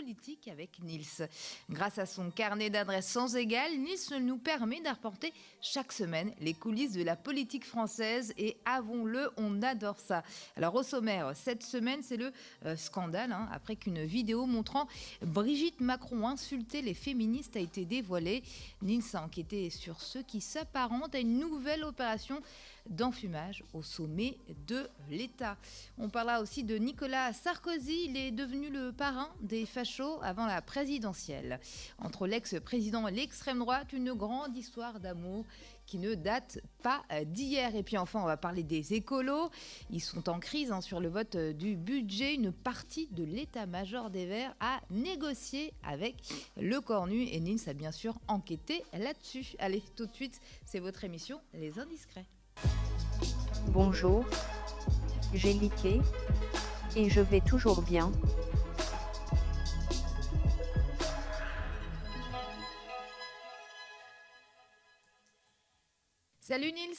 politique avec Nils. Grâce à son carnet d'adresses sans égal, Nils nous permet d'apporter chaque semaine les coulisses de la politique française et avouons-le, on adore ça. Alors au sommaire, cette semaine, c'est le scandale, après qu'une vidéo montrant Brigitte Macron insulter les féministes a été dévoilée. Nils a enquêté sur ce qui s'apparente à une nouvelle opération d'enfumage au sommet de l'État. On parlera aussi de Nicolas Sarkozy. Il est devenu le parrain des fachos avant la présidentielle. Entre l'ex-président et l'extrême droite, une grande histoire d'amour qui ne date pas d'hier. Et puis enfin, on va parler des écolos. Ils sont en crise sur le vote du budget. Une partie de l'état-major des Verts a négocié avec le cornu. Et Nils a bien sûr enquêté là-dessus. Allez, tout de suite, c'est votre émission Les Indiscrets. Bonjour, j'ai liké et je vais toujours bien. Salut Nils.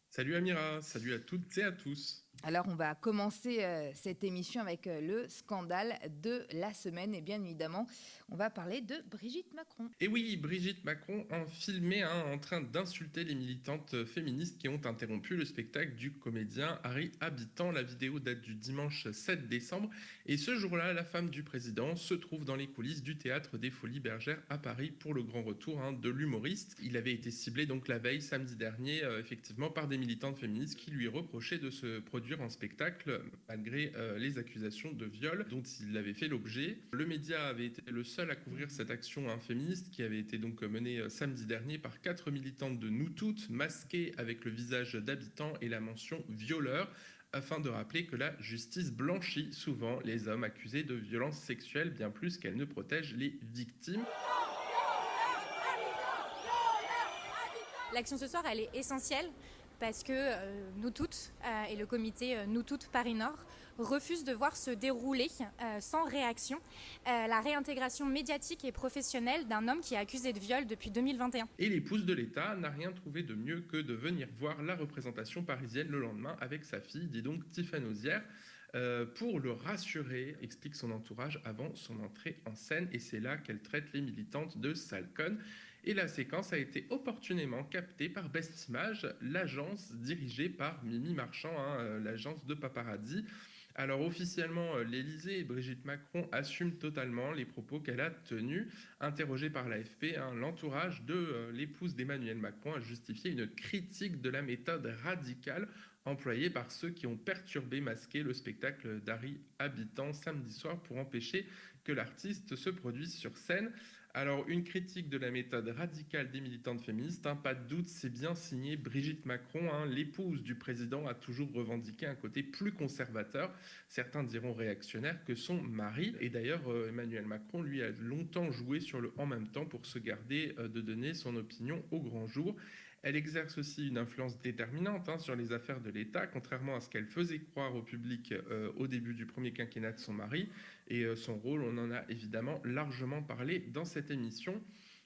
Salut Amira, salut à toutes et à tous. Alors on va commencer cette émission avec le scandale de la semaine et bien évidemment on va parler de Brigitte Macron. Et oui, Brigitte Macron a filmé en train d'insulter les militantes féministes qui ont interrompu le spectacle du comédien Harry Habitant. La vidéo date du dimanche 7 décembre et ce jour-là, la femme du président se trouve dans les coulisses du théâtre des Folies Bergères à Paris pour le grand retour de l'humoriste. Il avait été ciblé donc la veille, samedi dernier, effectivement par des militantes féministes qui lui reprochaient de se produire en spectacle malgré les accusations de viol dont il avait fait l'objet. Le média avait été le seul à couvrir cette action féministe qui avait été donc menée samedi dernier par 4 militantes de Nous Toutes masquées avec le visage d'habitants et la mention violeur afin de rappeler que la justice blanchit souvent les hommes accusés de violences sexuelles bien plus qu'elle ne protège les victimes. L'action ce soir, elle est essentielle parce que Nous Toutes et le comité Nous Toutes Paris Nord refusent de voir se dérouler sans réaction la réintégration médiatique et professionnelle d'un homme qui est accusé de viol depuis 2021. Et l'épouse de l'État n'a rien trouvé de mieux que de venir voir la représentation parisienne le lendemain avec sa fille, dit donc Tiffany Ozière, pour le rassurer, explique son entourage avant son entrée en scène. Et c'est là qu'elle traite les militantes de sales connes. Et la séquence a été opportunément captée par Best Image, l'agence dirigée par Mimi Marchand, l'agence de paparazzi. Alors officiellement, l'Élysée et Brigitte Macron assument totalement les propos qu'elle a tenus. Interrogée par l'AFP, l'entourage de l'épouse d'Emmanuel Macron a justifié une critique de la méthode radicale employée par ceux qui ont perturbé, masqué le spectacle d'Harry Habitant samedi soir pour empêcher que l'artiste se produise sur scène. Alors, une critique de la méthode radicale des militantes féministes, pas de doute, c'est bien signé Brigitte Macron. L'épouse du président a toujours revendiqué un côté plus conservateur, certains diront réactionnaire, que son mari. Et d'ailleurs, Emmanuel Macron, lui, a longtemps joué sur le « en même temps » pour se garder de donner son opinion au grand jour. Elle exerce aussi une influence déterminante sur les affaires de l'État, contrairement à ce qu'elle faisait croire au public au début du premier quinquennat de son mari. Et son rôle, on en a évidemment largement parlé dans cette émission.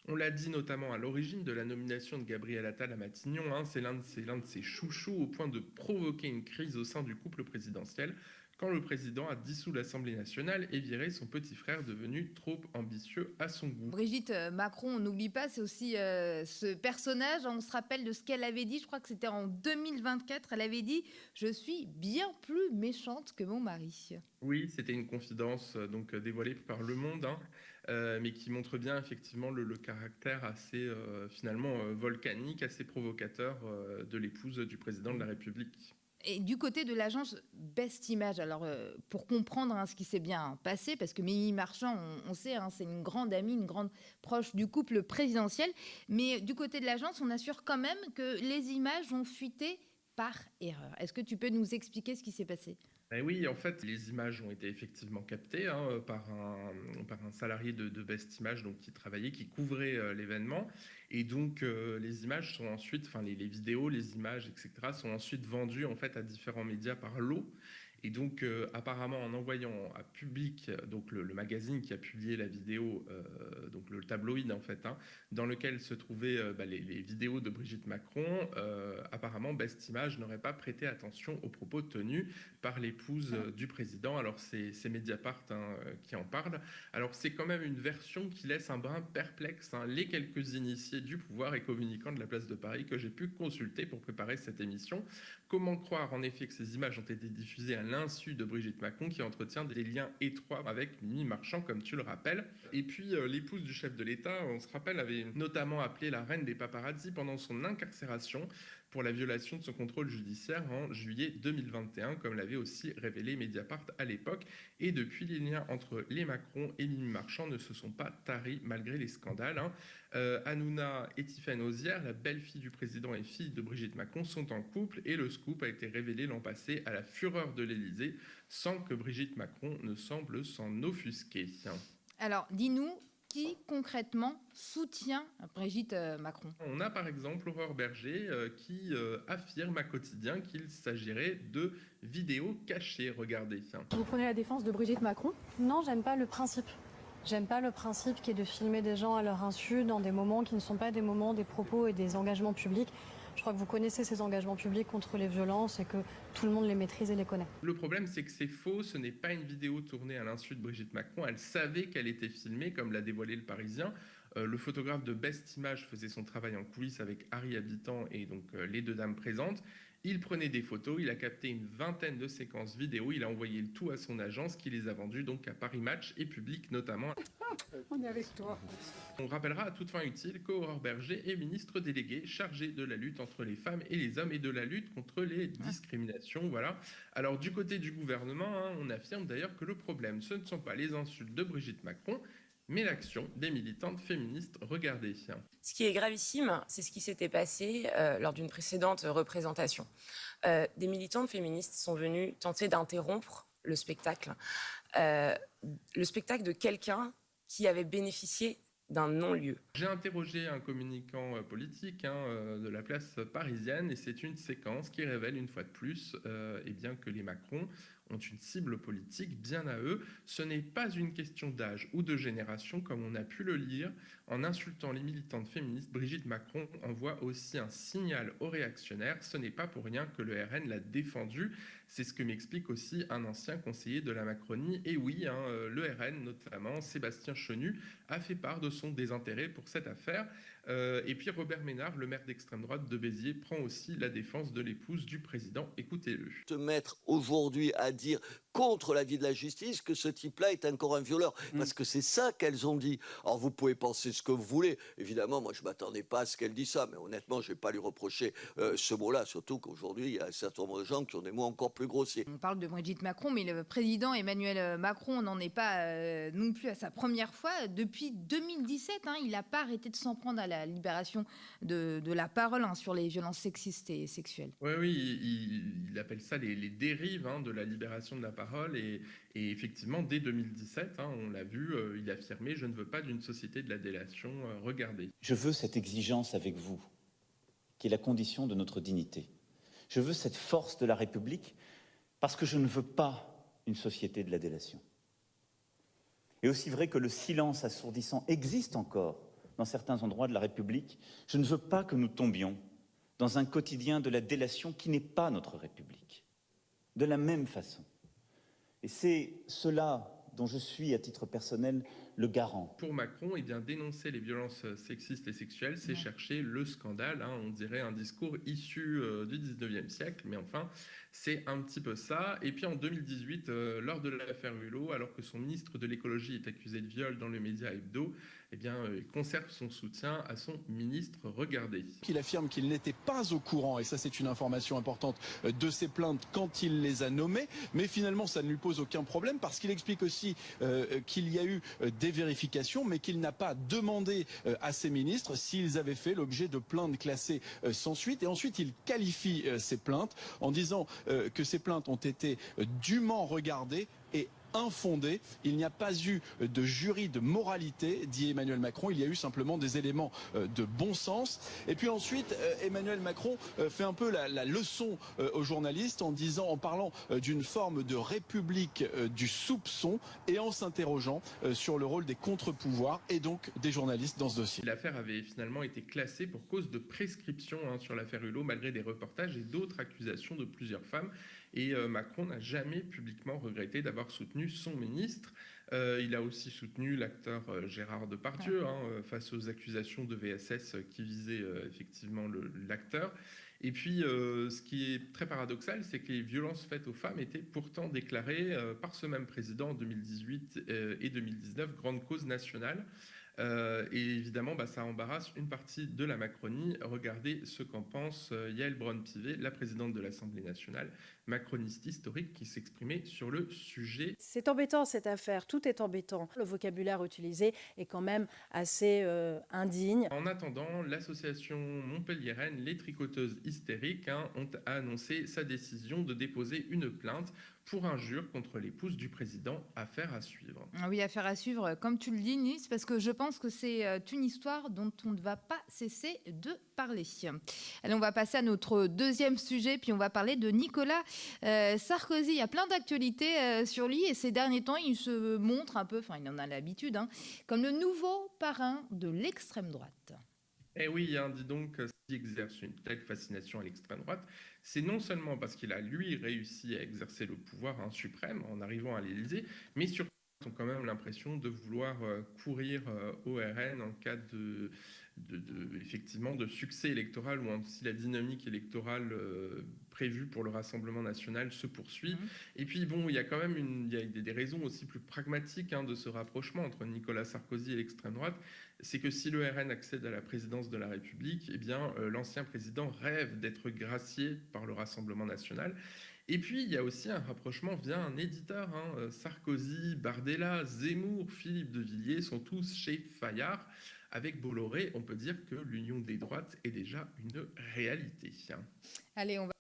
On l'a dit notamment à l'origine de la nomination de Gabriel Attal à Matignon. C'est l'un de ses chouchous au point de provoquer une crise au sein du couple présidentiel quand le président a dissous l'Assemblée nationale et viré son petit frère devenu trop ambitieux à son goût. Brigitte Macron, on n'oublie pas, c'est aussi ce personnage. On se rappelle de ce qu'elle avait dit, je crois que c'était en 2024. Elle avait dit « Je suis bien plus méchante que mon mari ». Oui, c'était une confidence donc dévoilée par Le Monde, mais qui montre bien effectivement le caractère assez finalement volcanique, assez provocateur de l'épouse du président de la République. Et du côté de l'agence Best Image, alors pour comprendre ce qui s'est bien passé, parce que Mimi Marchand, on sait, c'est une grande amie, une grande proche du couple présidentiel, mais du côté de l'agence, on assure quand même que les images ont fuité par erreur. Est-ce que tu peux nous expliquer ce qui s'est passé ? Oui, en fait, les images ont été effectivement captées par un salarié de Best Image donc, qui travaillait, qui couvrait l'événement. Et donc, les images sont ensuite, les vidéos, les images, etc., sont ensuite vendues en fait, à différents médias par lot. Et donc, apparemment, en envoyant à public, donc le magazine qui a publié la vidéo, donc le tabloïd en fait, dans lequel se trouvaient les vidéos de Brigitte Macron, apparemment, Best Image n'aurait pas prêté attention aux propos tenus par l'épouse du président. Alors, c'est Mediapart qui en parle. Alors, c'est quand même une version qui laisse un brin perplexe les quelques initiés du pouvoir et communicants de la place de Paris que j'ai pu consulter pour préparer cette émission. Comment croire en effet que ces images ont été diffusées à l'insu de Brigitte Macron qui entretient des liens étroits avec Mimi Marchand, comme tu le rappelles. Et puis l'épouse du chef de l'État, on se rappelle, avait notamment appelé la reine des paparazzi pendant son incarcération pour la violation de son contrôle judiciaire en juillet 2021, comme l'avait aussi révélé Mediapart à l'époque. Et depuis, les liens entre les Macron et Mimi Marchand ne se sont pas taris malgré les scandales. Hanouna et Tiffaine Auzière, la belle-fille du président et fille de Brigitte Macron, sont en couple et le scoop a été révélé l'an passé à la fureur de l'Élysée, sans que Brigitte Macron ne semble s'en offusquer. Alors, dis-nous, qui concrètement soutient Brigitte Macron? On a par exemple Aurore Berger qui affirme à Quotidien qu'il s'agirait de vidéos cachées. Regardez. Vous prenez la défense de Brigitte Macron? Non, j'aime pas le principe. J'aime pas le principe qui est de filmer des gens à leur insu dans des moments qui ne sont pas des moments, des propos et des engagements publics. Je crois que vous connaissez ces engagements publics contre les violences et que tout le monde les maîtrise et les connaît. Le problème, c'est que c'est faux. Ce n'est pas une vidéo tournée à l'insu de Brigitte Macron. Elle savait qu'elle était filmée, comme l'a dévoilé le Parisien. Le photographe de Best Image faisait son travail en coulisses avec Harry Habitant et donc les deux dames présentes. Il prenait des photos, il a capté une vingtaine de séquences vidéo, il a envoyé le tout à son agence qui les a vendues donc à Paris Match et Public notamment. On est avec toi. On rappellera à toute fin utile qu'Aurore Berger est ministre déléguée chargée de la lutte entre les femmes et les hommes et de la lutte contre les discriminations. Voilà. Alors du côté du gouvernement, on affirme d'ailleurs que le problème, ce ne sont pas les insultes de Brigitte Macron, mais l'action des militantes féministes. Regardez. Ce qui est gravissime, c'est ce qui s'était passé lors d'une précédente représentation. Des militantes féministes sont venues tenter d'interrompre le spectacle de quelqu'un qui avait bénéficié d'un non-lieu. J'ai interrogé un communicant politique de la place parisienne et c'est une séquence qui révèle une fois de plus que les Macron ont une cible politique bien à eux. Ce n'est pas une question d'âge ou de génération comme on a pu le lire. En insultant les militantes féministes, Brigitte Macron envoie aussi un signal aux réactionnaires. Ce n'est pas pour rien que le RN l'a défendu. C'est ce que m'explique aussi un ancien conseiller de la Macronie. Et oui, le RN, notamment Sébastien Chenu, a fait part de son désintérêt pour cette affaire. Et puis Robert Ménard, le maire d'extrême droite de Béziers, prend aussi la défense de l'épouse du président. Écoutez-le. Se mettre aujourd'hui à dire contre l'avis de la justice que ce type-là est encore un violeur, parce que c'est ça qu'elles ont dit. Alors vous pouvez penser ce que vous voulez. Évidemment, moi je ne m'attendais pas à ce qu'elle dise ça, mais honnêtement, je ne vais pas lui reprocher ce mot-là, surtout qu'aujourd'hui, il y a un certain nombre de gens qui ont des mots encore plus grossiers. On parle de Brigitte Macron, mais le président Emmanuel Macron n'en est pas non plus à sa première fois. Depuis 2017, il n'a pas arrêté de s'en prendre à la libération de la parole sur les violences sexistes et sexuelles. Oui, il appelle ça les dérives de la libération de la parole. Et effectivement, dès 2017, on l'a vu, il affirmait « Je ne veux pas d'une société de la délation, regardez ». Je veux cette exigence avec vous, qui est la condition de notre dignité. Je veux cette force de la République parce que je ne veux pas une société de la délation. Et aussi vrai que le silence assourdissant existe encore dans certains endroits de la République, je ne veux pas que nous tombions dans un quotidien de la délation qui n'est pas notre République. De la même façon. Et c'est cela dont je suis, à titre personnel, le garant. Pour Macron, dénoncer les violences sexistes et sexuelles, c'est chercher le scandale. On dirait un discours issu du 19e siècle, mais enfin, c'est un petit peu ça. Et puis en 2018, lors de l'affaire Hulot, alors que son ministre de l'écologie est accusé de viol dans le média Hebdo, il conserve son soutien à son ministre. Regardez. Il affirme qu'il n'était pas au courant, et ça c'est une information importante, de ces plaintes quand il les a nommées, mais finalement ça ne lui pose aucun problème parce qu'il explique aussi qu'il y a eu des vérifications, mais qu'il n'a pas demandé à ses ministres s'ils avaient fait l'objet de plaintes classées sans suite. Et ensuite il qualifie ces plaintes en disant que ces plaintes ont été dûment regardées et infondée. Il n'y a pas eu de jury de moralité, dit Emmanuel Macron. Il y a eu simplement des éléments de bon sens. Et puis ensuite, Emmanuel Macron fait un peu la leçon aux journalistes en parlant d'une forme de république du soupçon et en s'interrogeant sur le rôle des contre-pouvoirs et donc des journalistes dans ce dossier. L'affaire avait finalement été classée pour cause de prescription sur l'affaire Hulot, malgré des reportages et d'autres accusations de plusieurs femmes. Et Macron n'a jamais publiquement regretté d'avoir soutenu son ministre. Il a aussi soutenu l'acteur Gérard Depardieu face aux accusations de VSS qui visaient effectivement l'acteur. Et puis, ce qui est très paradoxal, c'est que les violences faites aux femmes étaient pourtant déclarées par ce même président en 2018 et 2019, grande cause nationale. Et évidemment, ça embarrasse une partie de la Macronie. Regardez ce qu'en pense Yaël Braun-Pivet, la présidente de l'Assemblée nationale, macroniste historique, qui s'exprimait sur le sujet. C'est embêtant cette affaire, tout est embêtant. Le vocabulaire utilisé est quand même assez indigne. En attendant, l'association montpelliéraine Les Tricoteuses Hystériques ont annoncé sa décision de déposer une plainte pour injure contre l'épouse du président. Affaire à suivre. Oui, affaire à suivre, comme tu le dis, Nice, parce que je pense que c'est une histoire dont on ne va pas cesser de parler. Allez, on va passer à notre deuxième sujet, puis on va parler de Nicolas Sarkozy. Il y a plein d'actualités sur lui, et ces derniers temps, il se montre un peu, enfin, il en a l'habitude, comme le nouveau parrain de l'extrême droite. Eh oui, dis donc, s'il exerce une telle fascination à l'extrême droite, c'est non seulement parce qu'il a, lui, réussi à exercer le pouvoir suprême en arrivant à l'Élysée, mais surtout, ils ont quand même l'impression de vouloir courir au RN en cas effectivement de succès électoral ou si la dynamique électorale prévue pour le Rassemblement national se poursuit. Et puis bon, il y a quand même des raisons aussi plus pragmatiques de ce rapprochement entre Nicolas Sarkozy et l'extrême droite. C'est que si le RN accède à la présidence de la République, eh bien l'ancien président rêve d'être gracié par le Rassemblement national. Et puis, il y a aussi un rapprochement via un éditeur. Sarkozy, Bardella, Zemmour, Philippe de Villiers sont tous chez Fayard. Avec Bolloré, on peut dire que l'union des droites est déjà une réalité. Allez, on va...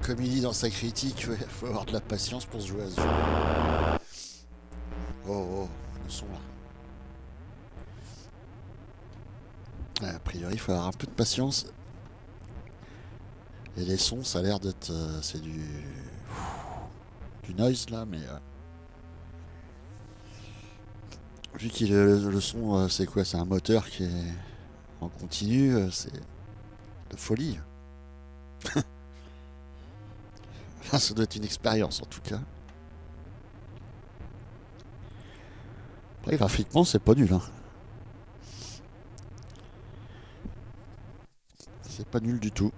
Comme il dit dans sa critique, il faut avoir de la patience pour se jouer à ce jeu. Oh, le son là. A priori, il faut avoir un peu de patience. Et les sons, ça a l'air d'être... c'est du noise là, mais... vu qu'il le son, c'est quoi? C'est un moteur qui est en continu, c'est de folie. Ça doit être une expérience en tout cas. Après, graphiquement, c'est pas nul. C'est pas nul du tout.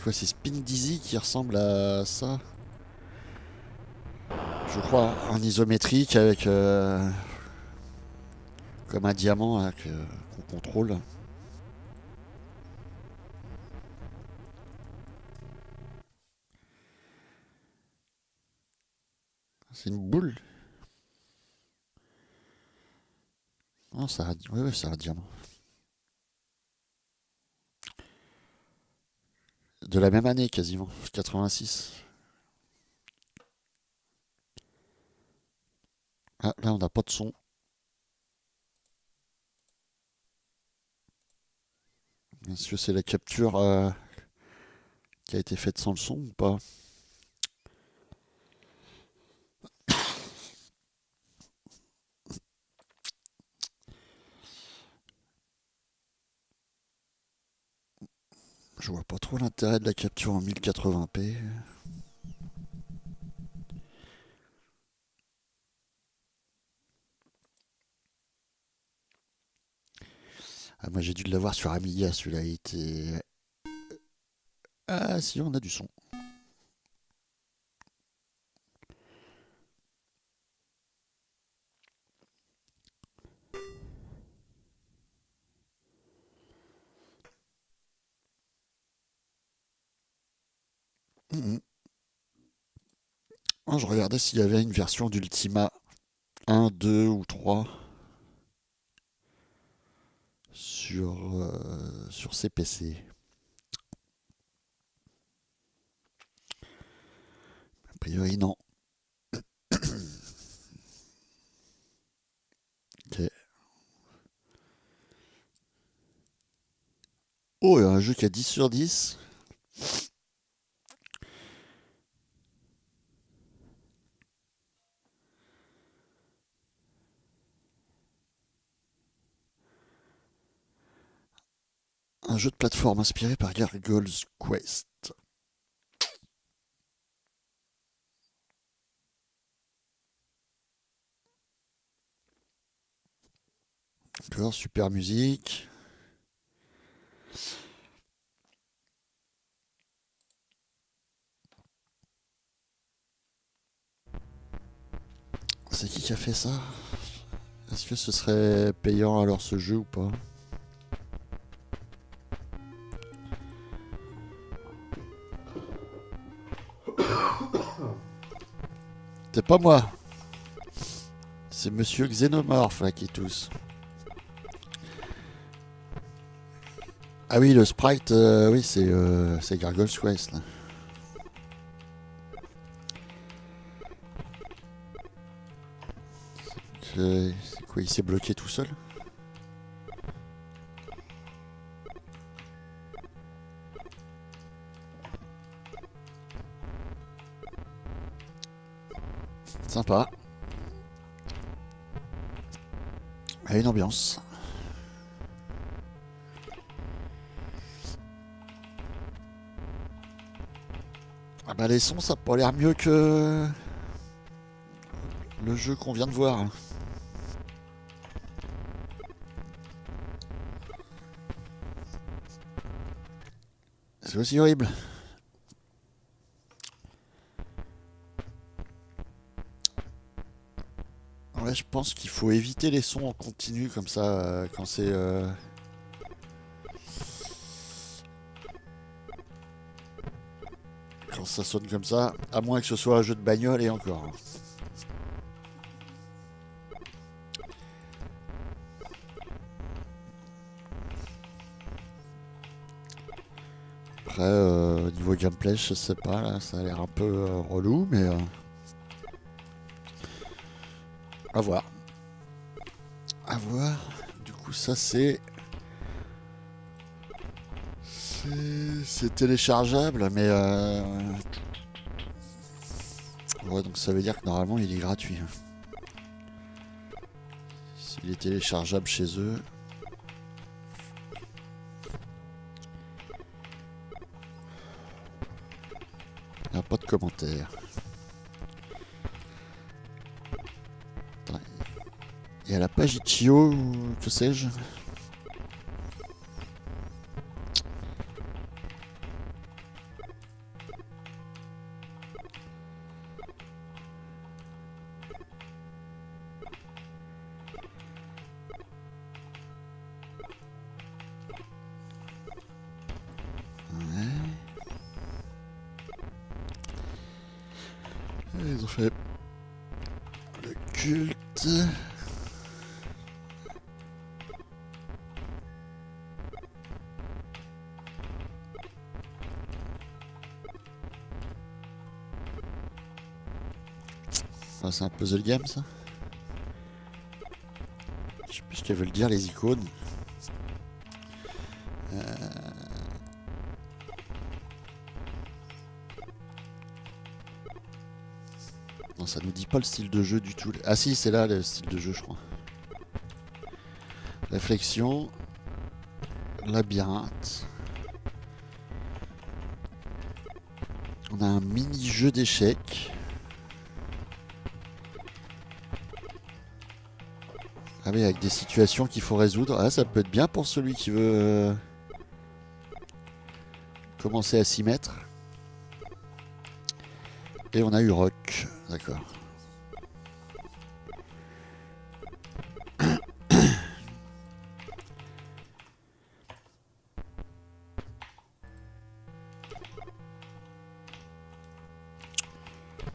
quoi, c'est Spin Dizzy qui ressemble à ça. Je crois, en isométrique avec comme un diamant hein, qu'on contrôle. C'est une boule. Non, ça a... Oui, c'est un diamant. De la même année quasiment, 86. Ah, là on n'a pas de son. Est-ce que c'est la capture qui a été faite sans le son ou pas? Je vois pas trop l'intérêt de la capture en 1080p. Ah, moi j'ai dû l'avoir sur Amiga, celui-là il était... Ah si, on a du son. Oh, je regardais s'il y avait une version d'Ultima 1, 2 ou 3 sur ces PC. A priori, non. Ok. Oh, il y a un jeu qui a 10 sur 10. Un jeu de plateforme inspiré par Gargoyle's Quest. D'accord, super musique. C'est qui a fait ça? Est-ce que ce serait payant alors ce jeu ou pas? C'est pas moi. C'est Monsieur Xénomorphe là qui tousse. Ah oui, le sprite, oui, c'est Gargoyle's Quest là. C'est quoi, il s'est bloqué tout seul? Sympa. Ah, une ambiance. Ah bah les sons, ça a pas l'air mieux que le jeu qu'on vient de voir. C'est aussi horrible. Ouais, je pense qu'il faut éviter les sons en continu comme ça quand c'est... Quand ça sonne comme ça, à moins que ce soit un jeu de bagnole et encore. Après, au niveau gameplay, je sais pas, là, ça a l'air un peu relou, mais... à voir. À voir. Du coup, ça, c'est... C'est téléchargeable, mais... Ouais, donc ça veut dire que normalement, il est gratuit. S'il est téléchargeable chez eux... Il n'y a pas de commentaires. Il y a la page Itch.io, ou que sais-je. culte. Enfin, c'est un puzzle game, ça. Je sais plus ce qu'elles veulent dire, les icônes. Non, ça nous dit pas le style de jeu du tout. Ah si, c'est là le style de jeu, je crois. Réflexion. Labyrinthe. On a un mini-jeu d'échecs. Ah oui, avec des situations qu'il faut résoudre. Ah, ça peut être bien pour celui qui veut commencer à s'y mettre. Et on a eu Rock. D'accord.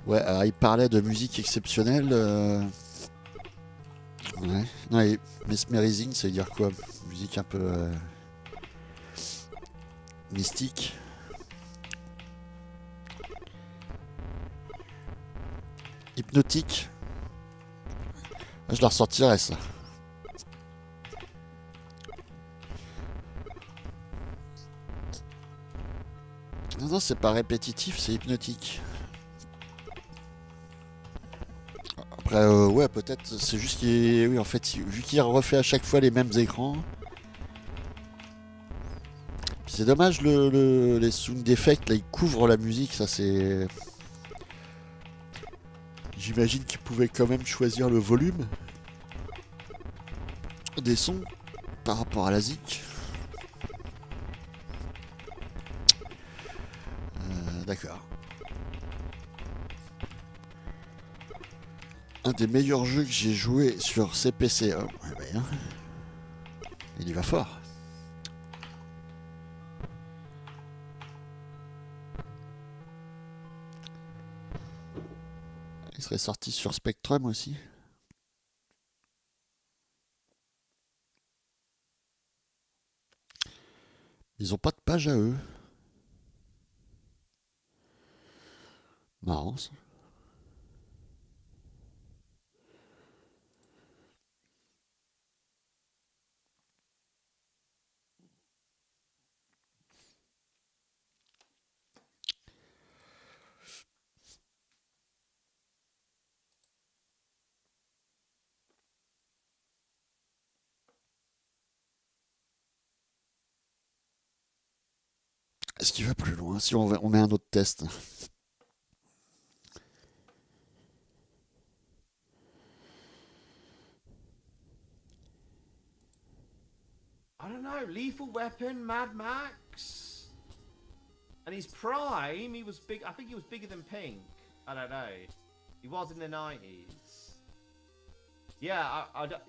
Ouais, alors il parlait de musique exceptionnelle. Ouais. Non, et mesmerizing, ça veut dire quoi? Musique un peu mystique. Hypnotique. Ah, je la ressortirais, ça. Non, non, c'est pas répétitif, c'est hypnotique. Après, ouais, peut-être, c'est juste qu'il... Oui, en fait, vu qu'il refait à chaque fois les mêmes écrans... C'est dommage, les sound effects, là, ils couvrent la musique, ça c'est... J'imagine qu'ils pouvaient quand même choisir le volume des sons par rapport à la zik. D'accord. Un des meilleurs jeux que j'ai joué sur CPC. Oh, ouais, hein. Il y va fort. Il serait sorti sur Spectrum aussi. Ils ont pas de page à eux. Marrant ça. Est-ce qu'il va plus loin? Si on met un autre test. I don't know, Lethal Weapon, Mad Max. And his prime, he was big. I think he was bigger than Pink. I don't know. He was in the 90s. Yeah, I don't.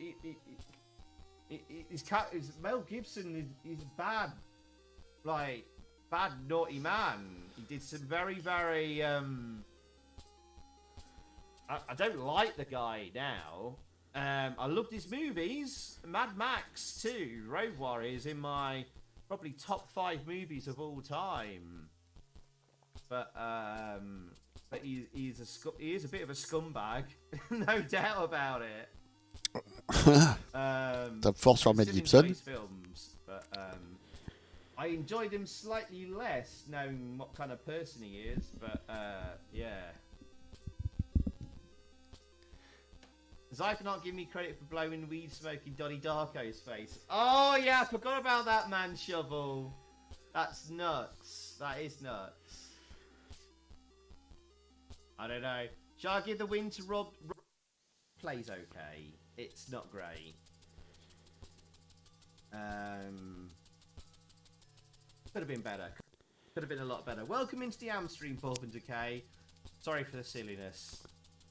His Mel Gibson is bad, like bad naughty man. He did some very, very. I don't like the guy now. I loved his movies. Mad Max too. Road Warriors in my probably top 5 movies of all time. But he is a bit of a scumbag, no doubt about it. Tape fort sur Mel Gibson. Films, but I enjoyed him slightly less, knowing what kind of person he is. But yeah. Zypher not giving me credit for blowing weed smoking Donnie Darko's face. Oh yeah, I forgot about that, man. Shovel. That's nuts. That is nuts. I don't know. Shall I give the win to Rob? Plays okay. It's not great. Could have been better. Could have been a lot better. Welcome into the Am stream, Bob and Decay. Sorry for the silliness.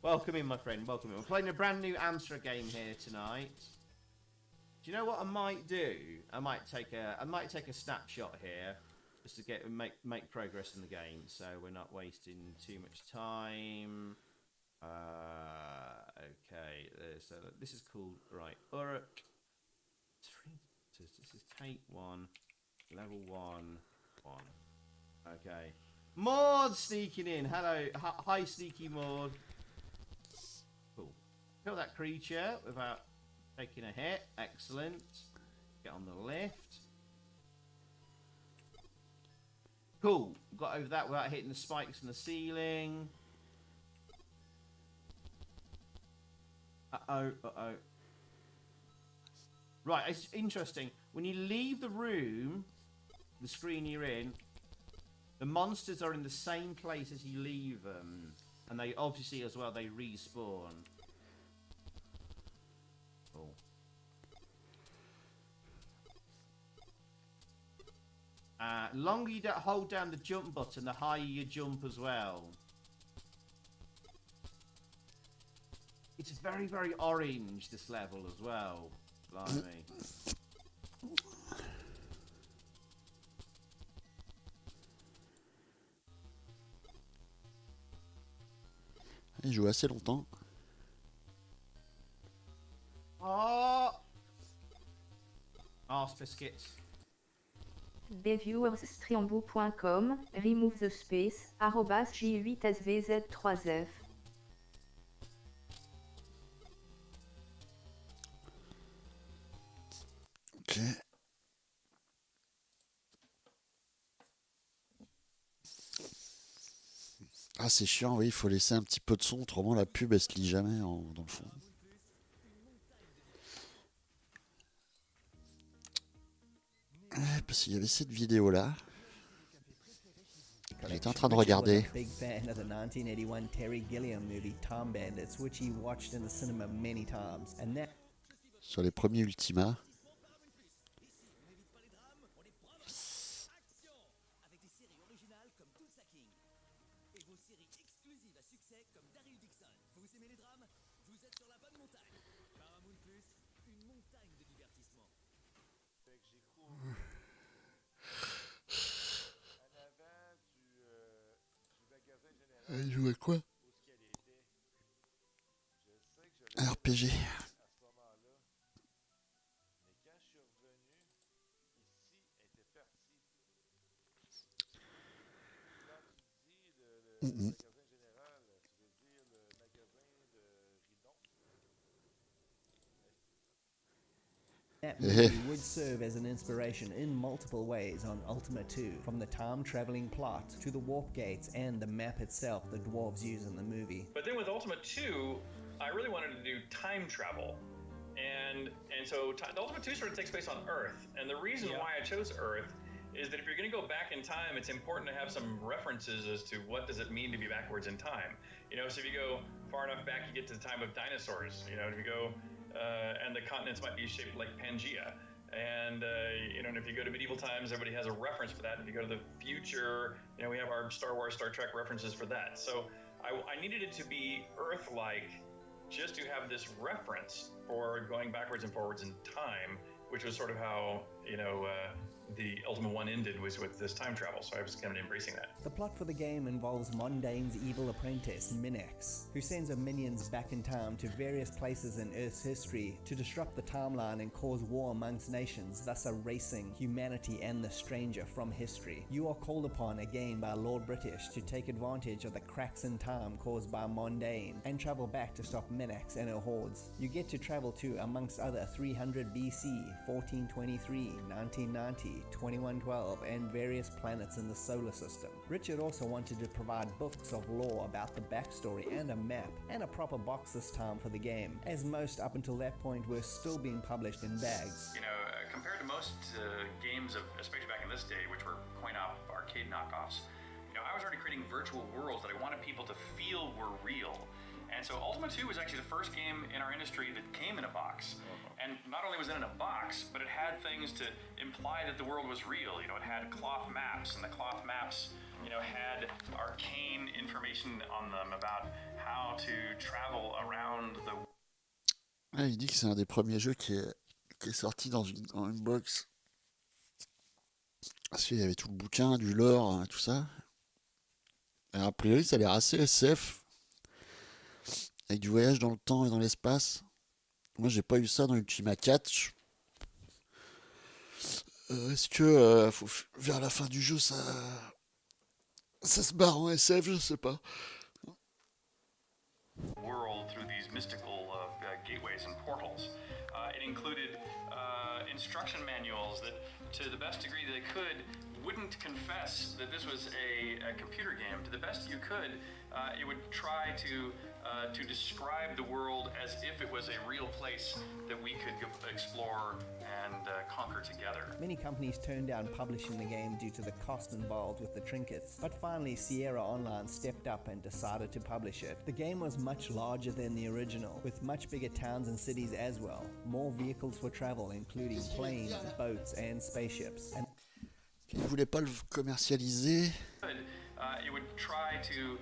Welcome in, my friend. Welcome in. We're playing a brand new Amstra game here tonight. Do you know what I might do? I might take a snapshot here, just to make progress in the game, so we're not wasting too much time. Okay, so this is called, right, Uruk. This is take 1, level 1, 1. Okay. Maud sneaking in. Hello. Hi, sneaky Maud. Cool. Kill that creature without taking a hit. Excellent. Get on the left. Cool. Got over that without hitting the spikes in the ceiling. Uh-oh. Right, it's interesting. When you leave the room, the screen you're in, the monsters are in the same place as you leave them. And they obviously, as well, they respawn. Cool. Longer you hold down the jump button, the higher you jump as well. It's very, very orange, this level as well. Blimey. Il joue assez longtemps. Oh! Arse biscuits. bviewersstriambo.com, remove the space, @j8svz3f. Ok. Ah, c'est chiant, oui, il faut laisser un petit peu de son, autrement la pub elle se lit jamais dans le fond. Ouais, parce qu'il y avait cette vidéo là. J'étais en train de regarder. Big fan of the 1981 Terry Gilliam movie Tom Bandits, which he watched in the cinema many times. And that Sur les premiers Ultima. Il jouait quoi? RPG. That movie would serve as an inspiration in multiple ways on Ultima 2, from the time-traveling plot to the warp gates and the map itself the dwarves use in the movie. But then with Ultima 2, I really wanted to do time travel. And so the Ultima 2 sort of takes place on Earth. And the reason why I chose Earth is that if you're going to go back in time, it's important to have some references as to what does it mean to be backwards in time. You know, so if you go far enough back, you get to the time of dinosaurs. You know, if you go, and the continents might be shaped like Pangea. And, you know, and if you go to medieval times, everybody has a reference for that. If you go to the future, you know, we have our Star Wars, Star Trek references for that. So I needed it to be Earth-like, just to have this reference for going backwards and forwards in time, which was sort of how, you know, the Ultima 1 ended, was with this time travel, so I was kind of embracing that. The plot for the game involves Mondane's evil apprentice, Minex, who sends her minions back in time to various places in Earth's history to disrupt the timeline and cause war amongst nations, thus erasing humanity and the stranger from history. You are called upon again by Lord British to take advantage of the cracks in time caused by Mondane and travel back to stop Minex and her hordes. You get to travel to, amongst other, 300 BC, 1423, 1990, 2112, and various planets in the solar system. Richard also wanted to provide books of lore about the backstory and a map, and a proper box this time for the game, as most up until that point were still being published in bags. You know, compared to most games, especially back in this day, which were coin-op arcade knockoffs, you know, I was already creating virtual worlds that I wanted people to feel were real. And so Ultima 2 was actually the first game in our industry that came in a box. And not only was it in a box, but it had things to imply that the world was real. You know, it had cloth maps, and the cloth maps, you know, had arcane information on them about how to travel around the... Ah, il dit que c'est un des premiers jeux qui est sorti dans une box. Parce qu'il y avait tout le bouquin, du lore, tout ça. Et a priori, ça a l'air assez SF. avec du voyage dans le temps et dans l'espace. Moi, j'ai pas eu ça dans Ultima 4. Est-ce que vers la fin du jeu, ça se barre en SF, je sais pas. World through these mystical gateways and portals. It included instruction manuals that, to the best degree they could, wouldn't confess that this was a computer game. To the best you could, it would try to describe the world as if it was a real place that we could explore and conquer together. Many companies turned down publishing the game due to the cost involved with the trinkets, but finally Sierra Online stepped up and decided to publish it. The game was much larger than the original, with much bigger towns and cities as well. More vehicles for travel, including planes, boats and spaceships. And ils voulaient pas le commercialiser. It would try to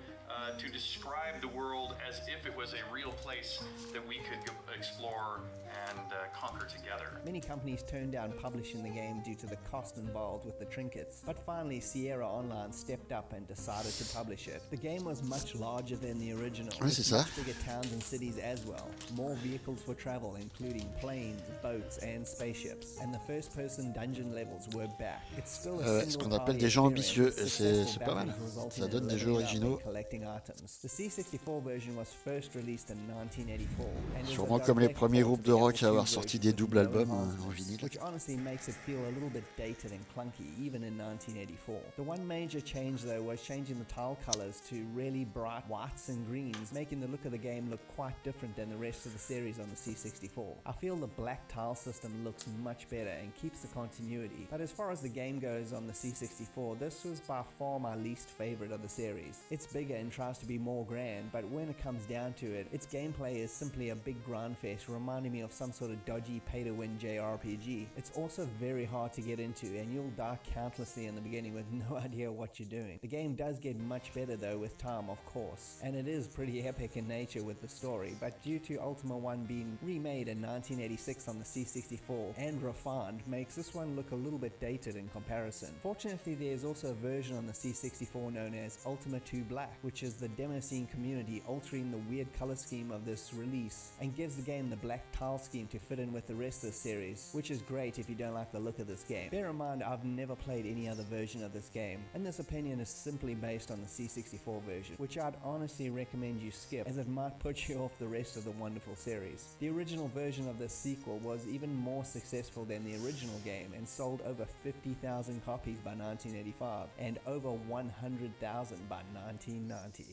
describe the world as if it was a real place that we could explore and conquer together. Many companies turned down publishing the game due to the cost involved with the trinkets, but finally Sierra Online stepped up and decided to publish it. The game was much larger than the original, Ouais, c'est with ça. much bigger towns and cities as well. More vehicles for travel, including planes, boats and spaceships. And the first-person dungeon levels were back. It's still a Ce qu'on appelle des gens ambitieux, et c'est pas mal. Ça donne des jeux originaux. Collecting items. The C64 version was first released in 1984. and is a Sûrement comme les direct premiers port groupes of de the rock à avoir LP sorti version des with doubles no albums enhancements, en vinyle. which honestly makes it feel a little bit dated and clunky, even in 1984. The one major change though was changing the tile colors to really bright whites and greens, making the look of the game look quite different than the rest of the series on the C64. I feel the black tile system looks much better and keeps the continuity, but as far as the game goes on the C64, this was by far my least favorite of the series. It's bigger and tries to be more grand, but when it comes down to it, its gameplay is simply a big grind fest reminding me of some sort of dodgy pay-to-win JRPG. It's also very hard to get into and you'll die countlessly in the beginning with no idea what you're doing. The game does get much better though with time, of course, and it is pretty epic in nature with the story, but due to Ultima 1 being remade in 1986 on the C64 and refined, makes this one look a little bit dated in comparison. Fortunately, there's also a version on the C64 known as Ultima 2 Black, which is the demo scene community altering the weird color scheme of this release and gives the game the black tile scheme to fit in with the rest of the series, which is great if you don't like the look of this game. Bear in mind, I've never played any other version of this game, and this opinion is simply based on the C64 version, which I'd honestly recommend you skip, as it might put you off the rest of the wonderful series. The original version of this sequel was even more successful than the original game and sold over 50,000 copies by 1985 and over 100,000 by 1990.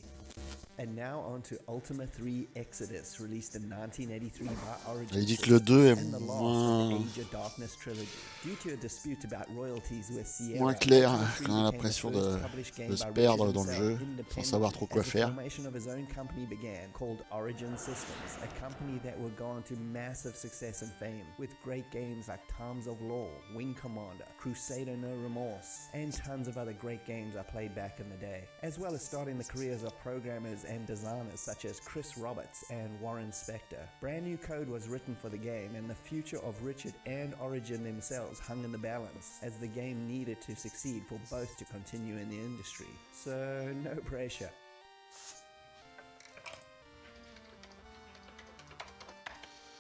And now on to Ultima 3 Exodus, released in 1983 by Origin Il dit que le 2 est and the last moins, of the Age of Darkness trilogy. Due to a dispute about royalties with Sierra, moins clair, Ultima 3 quand on a became the l'impression first de published game se by perdre Richard dans le himself, jeu, sans savoir trop quoi as the faire. formation of his own company began, called Origin Systems, a company that would go on to massive success and fame, with great games like Times of Law, Wing Commander, Crusader No Remorse, and tons of other great games I played back in the day, as well as starting the careers of programmers and designers such as Chris Roberts and Warren Spector. Brand new code was written for the game, and the future of Richard and Origin themselves hung in the balance, as the game needed to succeed for both to continue in the industry. So, no pressure.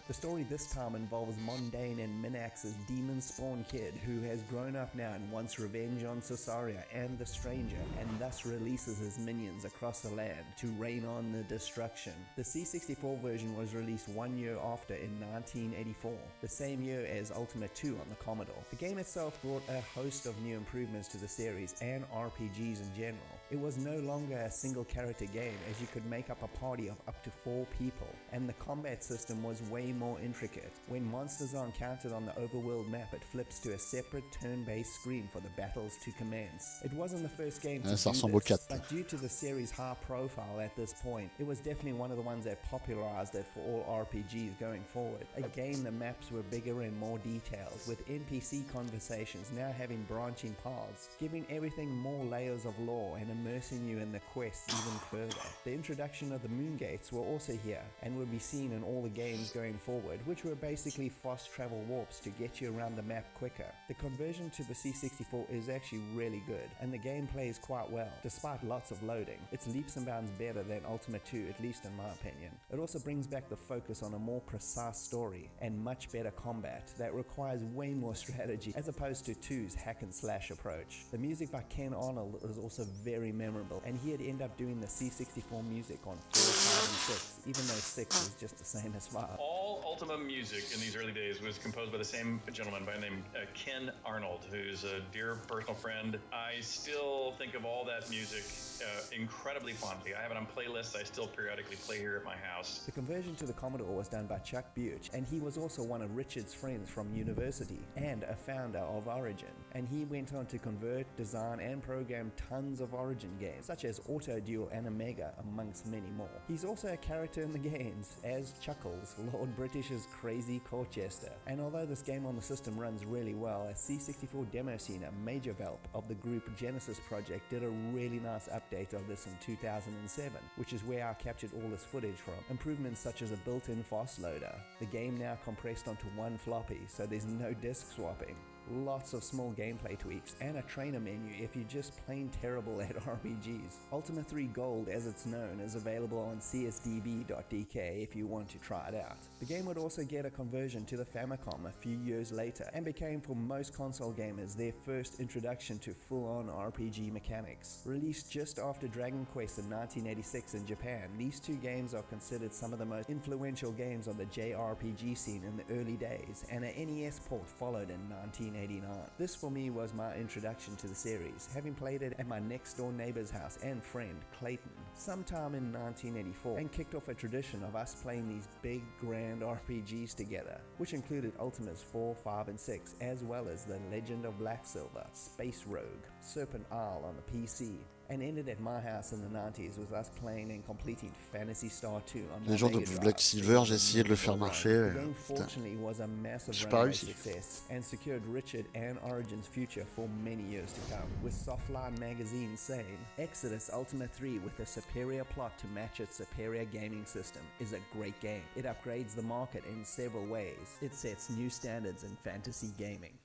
The story this time involves Mondaine and Minax's demon spawn kid who has grown up now and wants revenge on Cesaria and the Stranger, and thus releases his minions across the land to rain on the destruction. The C64 version was released 1 year after in 1984, the same year as Ultima 2 on the Commodore. The game itself brought a host of new improvements to the series and RPGs in general. It was no longer a single character game, as you could make up a party of up to 4 people, and the combat system was way more intricate. When monsters are encountered on the overworld map, it flips to a separate turn-based screen for the battles to commence. It wasn't the first game to Ça do ressemble au this, 4. but due to the series' high profile at this point, it was definitely one of the ones that popularized it for all RPGs going forward. Again, the maps were bigger and more detailed, with NPC conversations now having branching paths, giving everything more layers of lore and immersing you in the quest even further. The introduction of the moon gates were also here and would be seen in all the games going forward, which were basically fast travel warps to get you around the map quicker. The conversion to the C64 is actually really good, and the game plays quite well, despite lots of loading. It's leaps and bounds better than Ultima 2, at least in my opinion. It also brings back the focus on a more precise story and much better combat that requires way more strategy as opposed to 2's hack and slash approach. The music by Ken Arnold is also very memorable, and he'd end up doing the C64 music on 4, 5 and 6, even though 6 is just the same as 5. All Ultima music in these early days was composed by the same gentleman by the name Ken Arnold, who's a dear personal friend. I still think of all that music incredibly fondly. I have it on playlists I still periodically play here at my house. The conversion to the Commodore was done by Chuck Buch, and he was also one of Richard's friends from university and a founder of Origin. And he went on to convert, design and program tons of Origin games, such as Auto Duel and Omega, amongst many more. He's also a character in the games as Chuckles, Lord British's crazy Colchester. And although this game on the system runs really well, a C64 demo scene, a major help of the group Genesis Project, did a really nice update of this in 2007, which is where I captured all this footage from. Improvements such as a built-in fast loader, the game now compressed onto one floppy, so there's no disk swapping. Lots of small gameplay tweaks, and a trainer menu if you're just plain terrible at RPGs. Ultima 3 Gold, as it's known, is available on csdb.dk if you want to try it out. The game would also get a conversion to the Famicom a few years later, and became for most console gamers their first introduction to full-on RPG mechanics. Released just after Dragon Quest in 1986 in Japan, these two games are considered some of the most influential games on the JRPG scene in the early days, and an NES port followed in 1989. This for me was my introduction to the series, having played it at my next door neighbor's house and friend Clayton sometime in 1984, and kicked off a tradition of us playing these big grand RPGs together, which included Ultimas 4, 5 and 6, as well as The Legend of Black Silver, Space Rogue, Serpent Isle on the PC, and ended at my house in the 90s with us playing and completing Phantasy Star 2 on my Legend Mega of Drive. Black Silver, j'ai essayé de le faire marcher. The game Putain, fortunately was a massive j'ai pas runaway réussi. success and secured Richard and Origin's future for many years to come, with Softline magazine saying, Exodus Ultima 3 with a superior plot to match its superior gaming system is a great game. It upgrades the market in several ways. It sets new standards in fantasy gaming.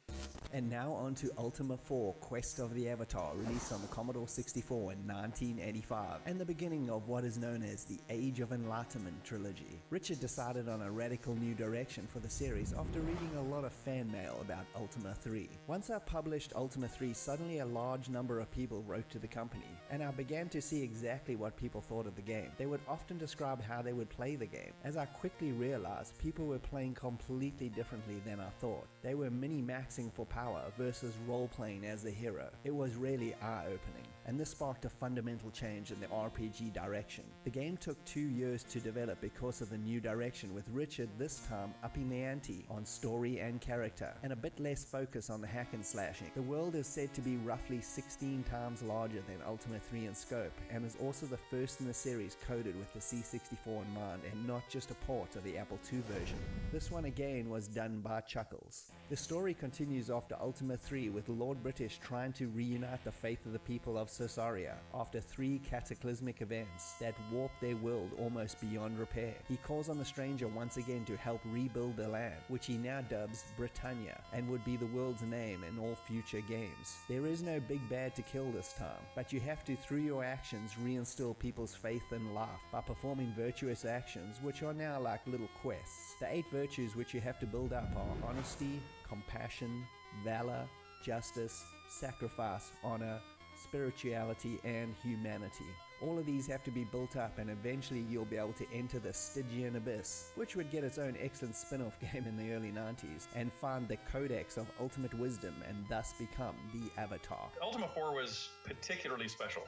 And now on to Ultima 4 Quest of the Avatar, released on the Commodore 64 in 1985, and the beginning of what is known as the Age of Enlightenment trilogy. Richard decided on a radical new direction for the series after reading a lot of fan mail about Ultima 3. Once I published Ultima 3, suddenly a large number of people wrote to the company, and I began to see exactly what people thought of the game. They would often describe how they would play the game. As I quickly realized, people were playing completely differently than I thought. They were mini-maxing for power versus role-playing as the hero. It was really eye-opening, and this sparked a fundamental change in the RPG direction. The game took 2 years to develop because of the new direction, with Richard this time upping the ante on story and character, and a bit less focus on the hack and slashing. The world is said to be roughly 16 times larger than Ultima 3 in scope, and is also the first in the series coded with the C64 in mind, and not just a port of the Apple II version. This one again was done by Chuckles. The story continues after Ultima 3, with Lord British trying to reunite the faith of the people of Sosaria after 3 cataclysmic events that warped their world almost beyond repair. He calls on the stranger once again to help rebuild the land, which he now dubs Britannia, and would be the world's name in all future games. There is no big bad to kill this time, but you have to, through your actions, reinstill people's faith in life by performing virtuous actions, which are now like little quests. The 8 virtues which you have to build up are honesty, compassion, valor, justice, sacrifice, honor, spirituality, and humanity. All of these have to be built up, and eventually you'll be able to enter the Stygian Abyss, which would get its own excellent spin-off game in the early 90s, and find the Codex of Ultimate Wisdom, and thus become the Avatar. Ultima 4 was particularly special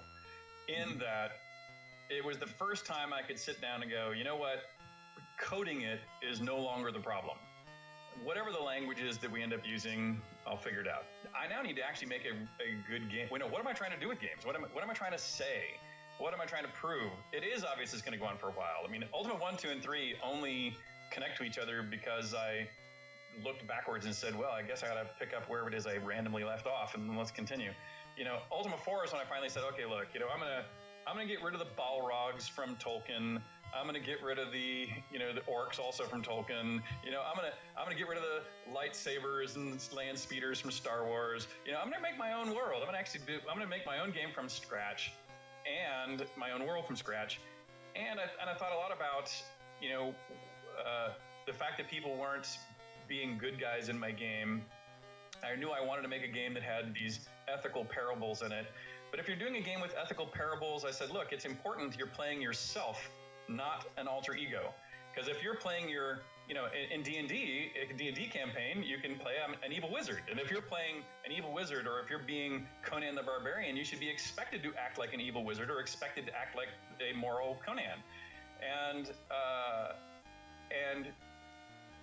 in that it was the first time I could sit down and go, you know what, coding it is no longer the problem. Whatever the language is that we end up using, I'll figure it out. I now need to actually make a good game. Wait, no, what am I trying to do with games? What am I trying to say? What am I trying to prove? It is obvious it's going to go on for a while. I mean, Ultima 1, 2, and 3 only connect to each other because I looked backwards and said, well, I guess I got to pick up wherever it is I randomly left off, and let's continue. Ultima 4 is when I finally said, okay, look, I'm gonna get rid of the Balrogs from Tolkien. I'm gonna get rid of the orcs also from Tolkien. I'm gonna get rid of the lightsabers and land speeders from Star Wars. I'm gonna make my own world. I'm gonna make my own game from scratch, and my own world from scratch. And I thought a lot about, the fact that people weren't being good guys in my game. I knew I wanted to make a game that had these ethical parables in it. But if you're doing a game with ethical parables, I said, look, it's important you're playing yourself, not an alter ego. Because if you're playing in D&D, a D&D campaign, you can play an evil wizard. And if you're playing an evil wizard, or if you're being Conan the Barbarian, you should be expected to act like an evil wizard, or expected to act like a moral Conan. And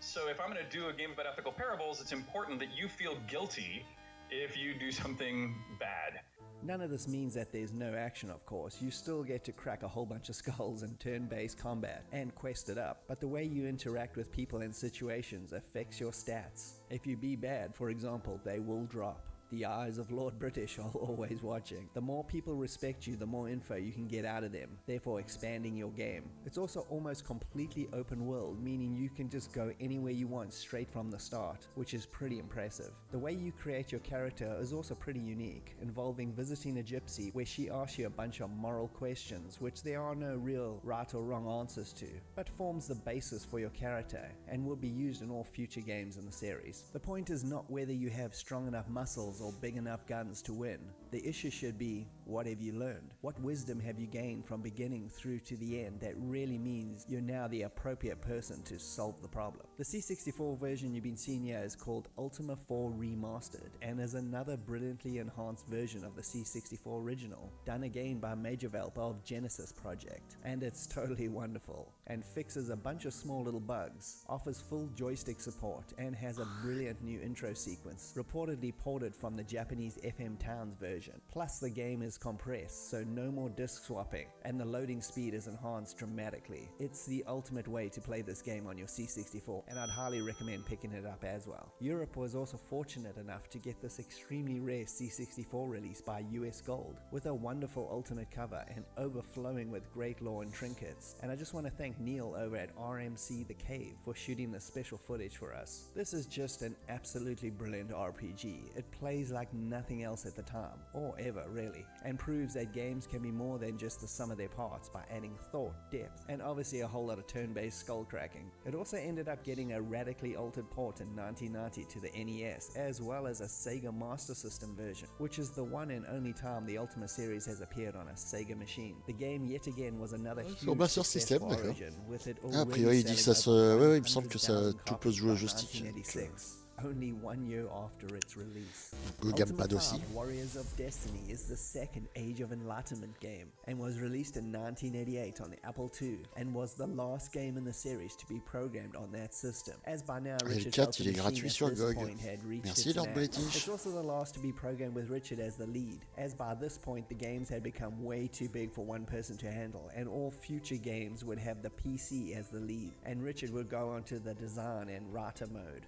so if I'm going to do a game about ethical parables, it's important that you feel guilty if you do something bad. None of this means that there's no action, of course. You still get to crack a whole bunch of skulls in turn-based combat and quest it up, but the way you interact with people and situations affects your stats. If you be bad, for example, they will drop. The eyes of Lord British are always watching. The more people respect you, the more info you can get out of them, therefore expanding your game. It's also almost completely open world, meaning you can just go anywhere you want straight from the start, which is pretty impressive. The way you create your character is also pretty unique, involving visiting a gypsy where she asks you a bunch of moral questions, which there are no real right or wrong answers to, but forms the basis for your character and will be used in all future games in the series. The point is not whether you have strong enough muscles or big enough guns to win. The issue should be, what have you learned? What wisdom have you gained from beginning through to the end that really means you're now the appropriate person to solve the problem? The C64 version you've been seeing here is called Ultima 4 Remastered, and is another brilliantly enhanced version of the C64 original, done again by major developer of Genesis Project. And it's totally wonderful, and fixes a bunch of small little bugs, offers full joystick support, and has a brilliant new intro sequence, reportedly ported from the Japanese FM Towns version. Plus the game is compressed, so no more disc swapping, and the loading speed is enhanced dramatically. It's the ultimate way to play this game on your C64, and I'd highly recommend picking it up as well. Europe was also fortunate enough to get this extremely rare C64 release by US Gold, with a wonderful alternate cover and overflowing with great lore and trinkets. And I just want to thank Neil over at RMC The Cave for shooting the special footage for us. This is just an absolutely brilliant RPG. It plays like nothing else at the time, or ever really, and proves that games can be more than just the sum of their parts by adding thought, depth, and obviously a whole lot of turn-based skull cracking. It also ended up getting a radically altered port in 1990 to the NES, as well as a Sega Master System version, which is the one and only time the Ultima series has appeared on a Sega machine. The game yet again was another huge Master success System, for d'accord. Origin, with it Ah, a already priori, il dit que ça selling se... over Ouais, il me semble que ça, 100,000 tout peut se jouer au copies by joystick. 1986. Only 1 year after its release. Au Ultima gamepad aussi. 5 Warriors of Destiny is the second Age of Enlightenment game, and was released in 1988 on the Apple II, and was the last game in the series to be programmed on that system. As by now, Et le Richard 4, il est Machine gratuit at sur this GOG. point had reached Merci its Lord max. British. It's also the last to be programmed with Richard as the lead, as by this point the games had become way too big for one person to handle, and all future games would have the PC as the lead, and Richard would go on to the design and writer mode.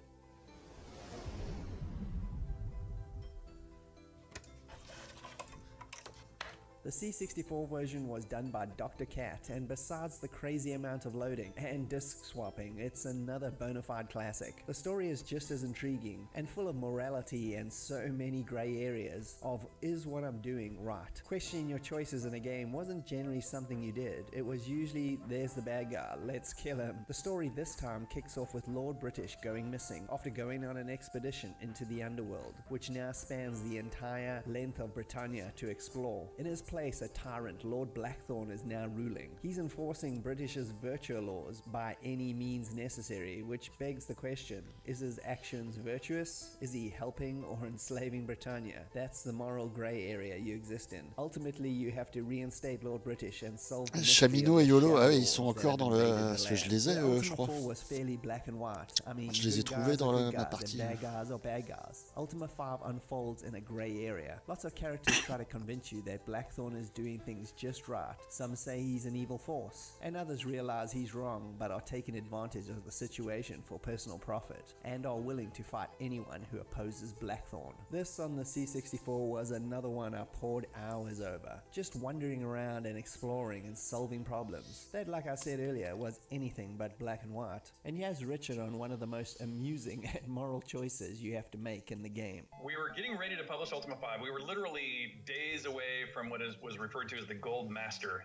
The C64 version was done by Dr. Cat, and besides the crazy amount of loading and disc swapping, it's another bona fide classic. The story is just as intriguing, and full of morality and so many grey areas of, is what I'm doing right? Questioning your choices in a game wasn't generally something you did. It was usually, there's the bad guy, let's kill him. The story this time kicks off with Lord British going missing after going on an expedition into the underworld, which now spans the entire length of Britannia to explore. In his place, a tyrant, Lord Blackthorn, is now ruling. He's enforcing British's virtue laws by any means necessary, which begs the question, is his actions virtuous? Is he helping or enslaving Britannia? That's the moral grey area you exist in. Ultimately, you have to reinstate Lord British and solve the mystery Chamino of et the YOLO, shadow ah ouais, ils lords sont that encore have dans invaded le... the Parce que je land. les ai, The je Ultima crois. 4 was fairly black and white. I mean, Je les ai good trouvés guys dans are ma good guys partie. and bad guys are bad guys. Ultima 5 unfolds in a grey area. Lots of characters try to convince you that Blackthorn Blackthorn is doing things just right. Some say he's an evil force, and others realize he's wrong but are taking advantage of the situation for personal profit, and are willing to fight anyone who opposes Blackthorn. This on the C64 was another one I poured hours over, just wandering around and exploring and solving problems that, like I said earlier, was anything but black and white. And he has Richard on one of the most amusing and moral choices you have to make in the game. We were getting ready to publish Ultima 5. We were literally days away from what was referred to as the Gold Master,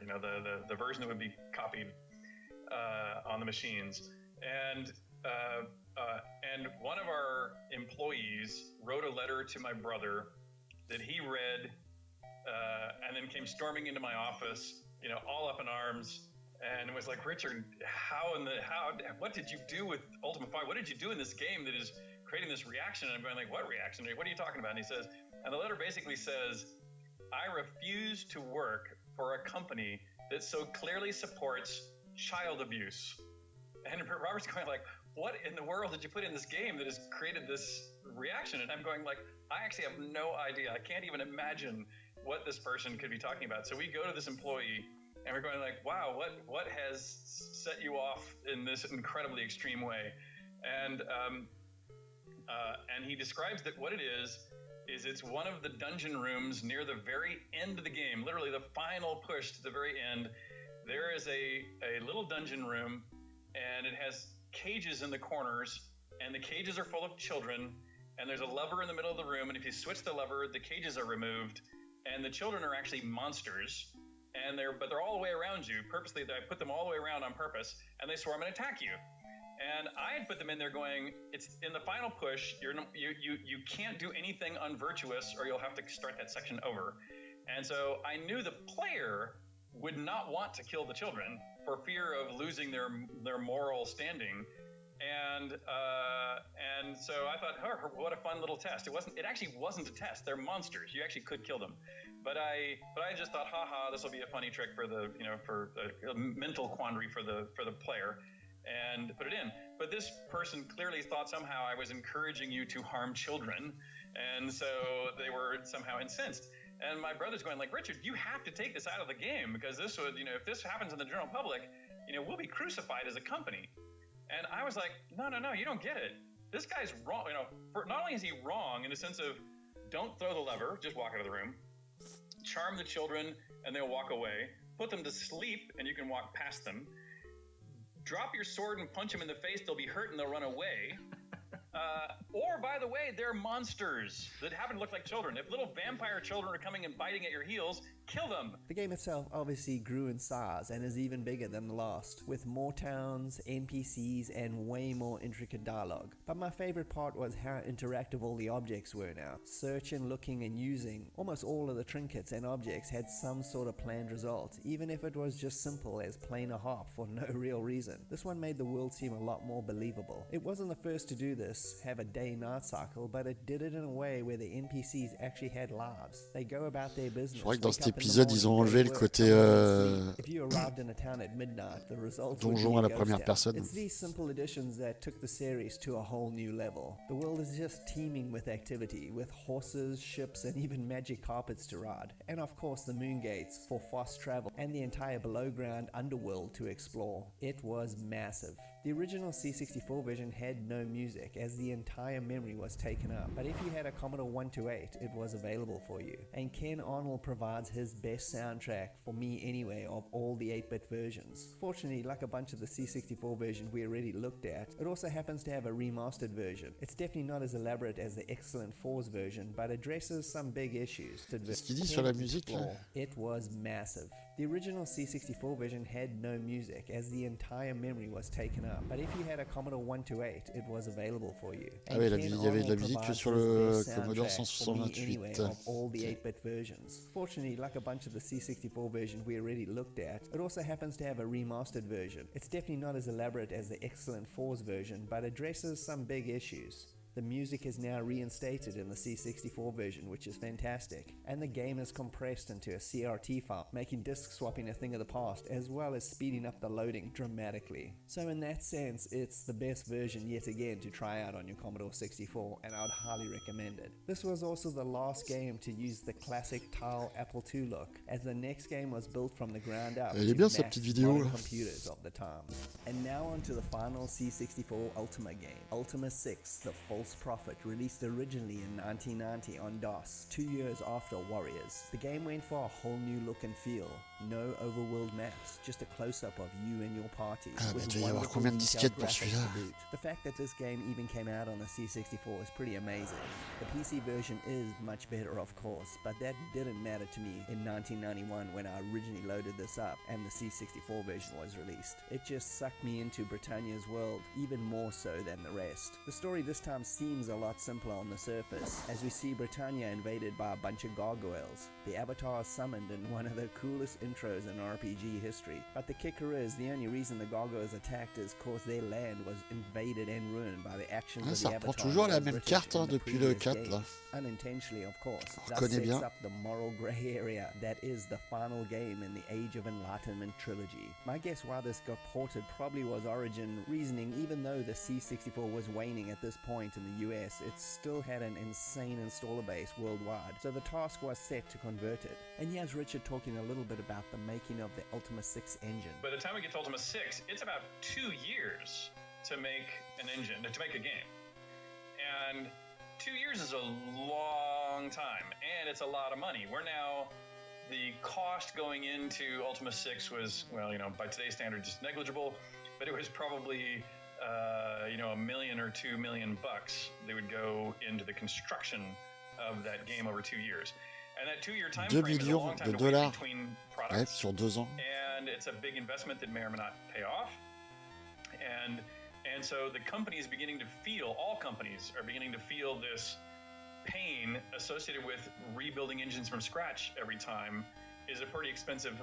the version that would be copied on the machines. And one of our employees wrote a letter to my brother that he read and then came storming into my office, all up in arms, and was like, Richard, what did you do with Ultima 5? What did you do in this game that is creating this reaction? And I'm going like, what reaction? What are you talking about? And he says, and the letter basically says, I refuse to work for a company that so clearly supports child abuse. And Robert's going like, what in the world did you put in this game that has created this reaction? And I'm going like, I actually have no idea. I can't even imagine what this person could be talking about. So we go to this employee and we're going like, wow, what has set you off in this incredibly extreme way? And he describes that what it is it's one of the dungeon rooms near the very end of the game, literally the final push to the very end. There is a little dungeon room, and it has cages in the corners, and the cages are full of children, and there's a lever in the middle of the room, and if you switch the lever, the cages are removed, and the children are actually monsters, but they're all the way around you. Purposely, I put them all the way around on purpose, and they swarm and attack you. And I had put them in there going, it's in the final push, you can't do anything unvirtuous or you'll have to start that section over. And so I knew the player would not want to kill the children for fear of losing their moral standing. And so I thought, oh, what a fun little test. It actually wasn't a test. They're monsters. You actually could kill them. But I just thought, haha, this will be a funny trick for for a mental quandary for the player, and put it in. But this person clearly thought somehow I was encouraging you to harm children, and so they were somehow incensed. And my brother's going like, Richard, you have to take this out of the game, because this would, if this happens in the general public, we'll be crucified as a company. And I was like, no, you don't get it. This guy's wrong. Not only is he wrong in the sense of don't throw the lever, just walk out of the room, charm the children and they'll walk away, put them to sleep and you can walk past them, drop your sword and punch them in the face, they'll be hurt and they'll run away. Or, by the way, they're monsters that happen to look like children. If little vampire children are coming and biting at your heels, kill them. The game itself obviously grew in size and is even bigger than the last, with more towns, NPCs, and way more intricate dialogue. But my favorite part was how interactive all the objects were now. Searching, looking, and using almost all of the trinkets and objects had some sort of planned result, even if it was just simple as playing a harp for no real reason. This one made the world seem a lot more believable. It wasn't the first to do this, have a day-night cycle, but it did it in a way where the NPCs actually had lives. They go about their business. Je crois que dans cet épisode, ils ont enlevé le côté donjon à la première personne. It's these simple additions that took the series to a whole new level. The world is just teeming with activity, with horses, ships, and even magic carpets to ride. And of course the moon gates for fast travel, and the entire below-ground underworld to explore. It was massive. The original C64 version had no music, as the entire memory was taken up, but if you had a Commodore 128, it was available for you. And Ken Arnold provides his best soundtrack, for me anyway, of all the 8-bit versions. Fortunately, like a bunch of the C64 version we already looked at, it also happens to have a remastered version. It's definitely not as elaborate as the excellent 4's version, but addresses some big issues. Qu'est-ce qu'il dit sur la musique là? It was massive. The original C64 version had no music, as the entire memory was taken up, but if you had a Commodore 128, it was available for you. Ah oui, il y avait de la musique que sur le Commodore 128. Anyway, of all the 8-bit versions. Fortunately, like a bunch of the C64 version we already looked at, it also happens to have a remastered version. It's definitely not as elaborate as the excellent 4's version, but addresses some big issues. The music is now reinstated in the C64 version, which is fantastic, and the game is compressed into a CRT file, making disk swapping a thing of the past, as well as speeding up the loading dramatically. So in that sense, it's the best version yet again to try out on your Commodore 64, and I would highly recommend it. This was also the last game to use the classic tile Apple II look, as the next game was built from the ground up Elle est to bien, sa match petite vidéo, modern là. computers of the time. And now on to the final C64 Ultima game, Ultima 6, The False Prophet, released originally in 1990 on DOS, 2 years after Warriors. The game went for a whole new look and feel. No overworld maps, just a close-up of you and your party. Ah, mais with il devait y avoir wonderful combien de detailed disquettes pour graphics celui-là? to boot. The fact that this game even came out on the C64 is pretty amazing. The PC version is much better, of course, but that didn't matter to me in 1991 when I originally loaded this up and the C64 version was released. It just sucked me into Britannia's world, even more so than the rest. The story this time seems a lot simpler on the surface, as we see Britannia invaded by a bunch of gargoyles. The Avatar is summoned in one of the coolest intros in RPG history. But the kicker is, the only reason the gargoyles attacked is cause their land was invaded and ruined by the actions Ah, of ça the reprend Avatar. toujours la as même British carte in hein, the depuis le previous 4 game. là. Unintentionally, of course. On Thus reconnaît sets bien. up the moral grey area that is the final game in the Age of Enlightenment trilogy. My guess why this got ported probably was Origin reasoning. Even though the C64 was waning at this point in the US, it still had an insane installer base worldwide, so the task was set to convert it. And here's Richard talking a little bit about the making of the Ultima 6 engine. By the time we get to Ultima 6, it's about 2 years to make an engine, to make a game. And 2 years is a long time, and it's a lot of money. We're now, the cost going into Ultima 6 was, well, you know, by today's standards, just negligible, but it was probably, you know, $1 million or $2 million bucks. They would go into the construction of that game over 2 years. And that 2-year time 2 frame is a millions long time de to wait dollars between ouais, products. sur 2 ans. And it's a big investment that may or may not pay off. And so the company is beginning to feel, all companies are beginning to feel this pain associated with rebuilding engines from scratch every time is a pretty expensive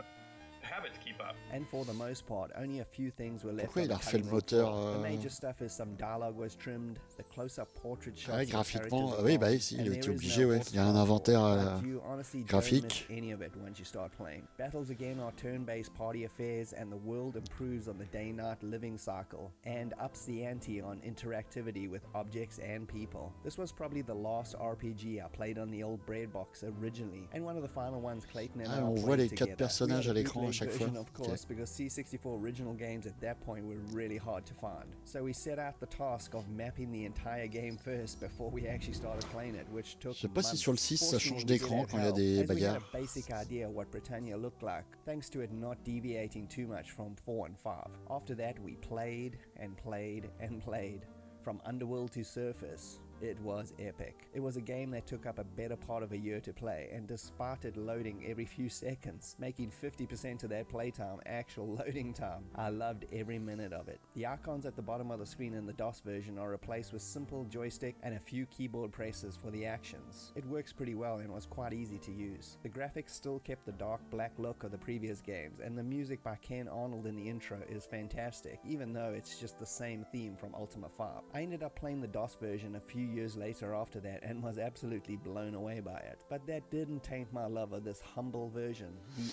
habit to keep up. And for the most part, only a few things were left. Pourquoi on il a the refait le cutting room moteur floor. The major stuff is some dialogue was trimmed, the close-up portrait shots. Ouais, of graphiquement, characters oui, are bah gone, ici, and il there était is obligé, no ouais. horse Il y a un power. inventaire But you honestly don't miss graphique. any of it once you start playing. Battles again are turn-based party affairs, and the world improves on the day-night living cycle and ups the ante on interactivity with objects and people. This was probably the last RPG I played on the old bread box originally, and one of the final ones Clayton and Ah, I on played voit les together. 4 personnages We à had a l'écran à bootleg chaque fois. version, of course, Ok. because C64 original games at that point were really hard to find. So we set out the task of mapping the entire game first before we actually started playing it, which took Je sais pas si months. sur le 6 ça Fortunately, change we did d'écran have quand il y a help, des as we had bagarres. a basic idea what Britannia looked like, thanks to it not deviating too much from 4 and 5. After that, we played and played and played, from Underworld to Surface. It was epic. It was a game that took up a better part of a year to play, and despite it loading every few seconds, making 50% of that playtime actual loading time, I loved every minute of it. The icons at the bottom of the screen in the DOS version are replaced with simple joystick and a few keyboard presses for the actions. It works pretty well and was quite easy to use. The graphics still kept the dark black look of the previous games, and the music by Ken Arnold in the intro is fantastic, even though it's just the same theme from Ultima 5. I ended up playing the DOS version a few years later after that and was absolutely blown away by it. But that didn't taint my love of this humble version,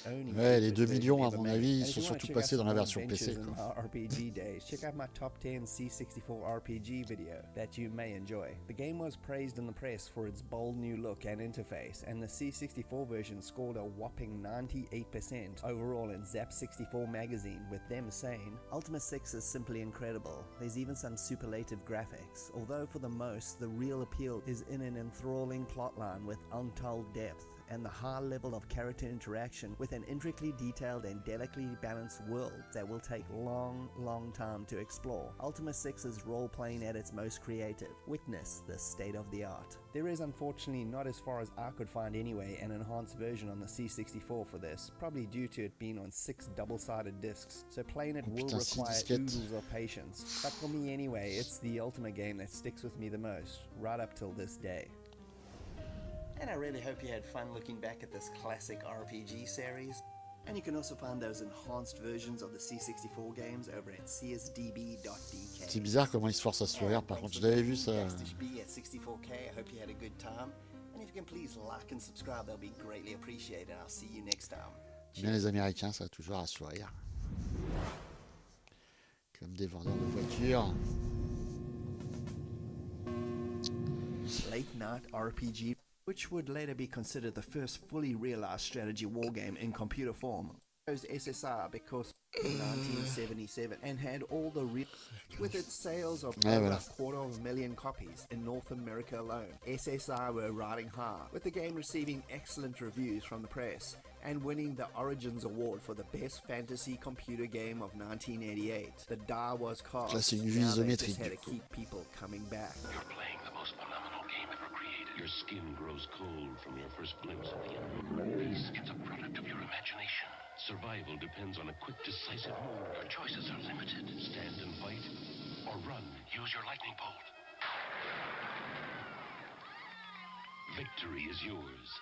the only Ouais, les 2 version millions, à ever mon made. avis, ils And if sont you wanna surtout check out passés dans la some more version PC. adventures in Quoi. my RPG days, check out my top 10 C64 RPG video that you may enjoy. The game was praised in the press for its bold new look and interface, and the C64 version scored a whopping 98% overall in Zap64 magazine, with them saying, Ultima 6 is simply incredible. There's even some superlative graphics, although for the most, the real appeal is in an enthralling plotline with untold depth, and the high level of character interaction with an intricately detailed and delicately balanced world that will take long time to explore. Ultima 6 is role-playing at its most creative. Witness the state of the art. There is unfortunately not, as far as I could find anyway, an enhanced version on the C64 for this, probably due to it being on 6 double-sided discs, so playing it will Putain, 6 require disquettes. oodles of patience. But for me anyway, it's the Ultima game that sticks with me the most, right up till this day. And I really hope you had fun looking back at this classic RPG series. And you can also find those enhanced versions of the C64 games over at csdb.dk. C'est bizarre comment il se force à sourire, par contre, je l'avais vu ça. Be at 64K. I hope you had a good time. And if you can please like and subscribe, that'll be greatly appreciated. I'll see you next time. Bien les Américains, ça a toujours à sourire. Comme des vendeurs de voitures. Late Night RPG, which would later be considered the first fully realized strategy wargame in computer form, chose SSR because in 1977 and had all the with its sales of over 250,000 copies in North America alone. SSR were riding high, with the game receiving excellent reviews from the press and winning the Origins Award for the best fantasy computer game of 1988. The die was cast. Là, c'est une vue Now they isométrique. just had to keep people coming back. You're playing the most phenomenal game ever created. Your skin grows cold from your first glimpse of the enemy. Peace is a product of your imagination. Survival depends on a quick, decisive move. Your choices are limited. Stand and fight, or run. Use your lightning bolt. Victory is yours.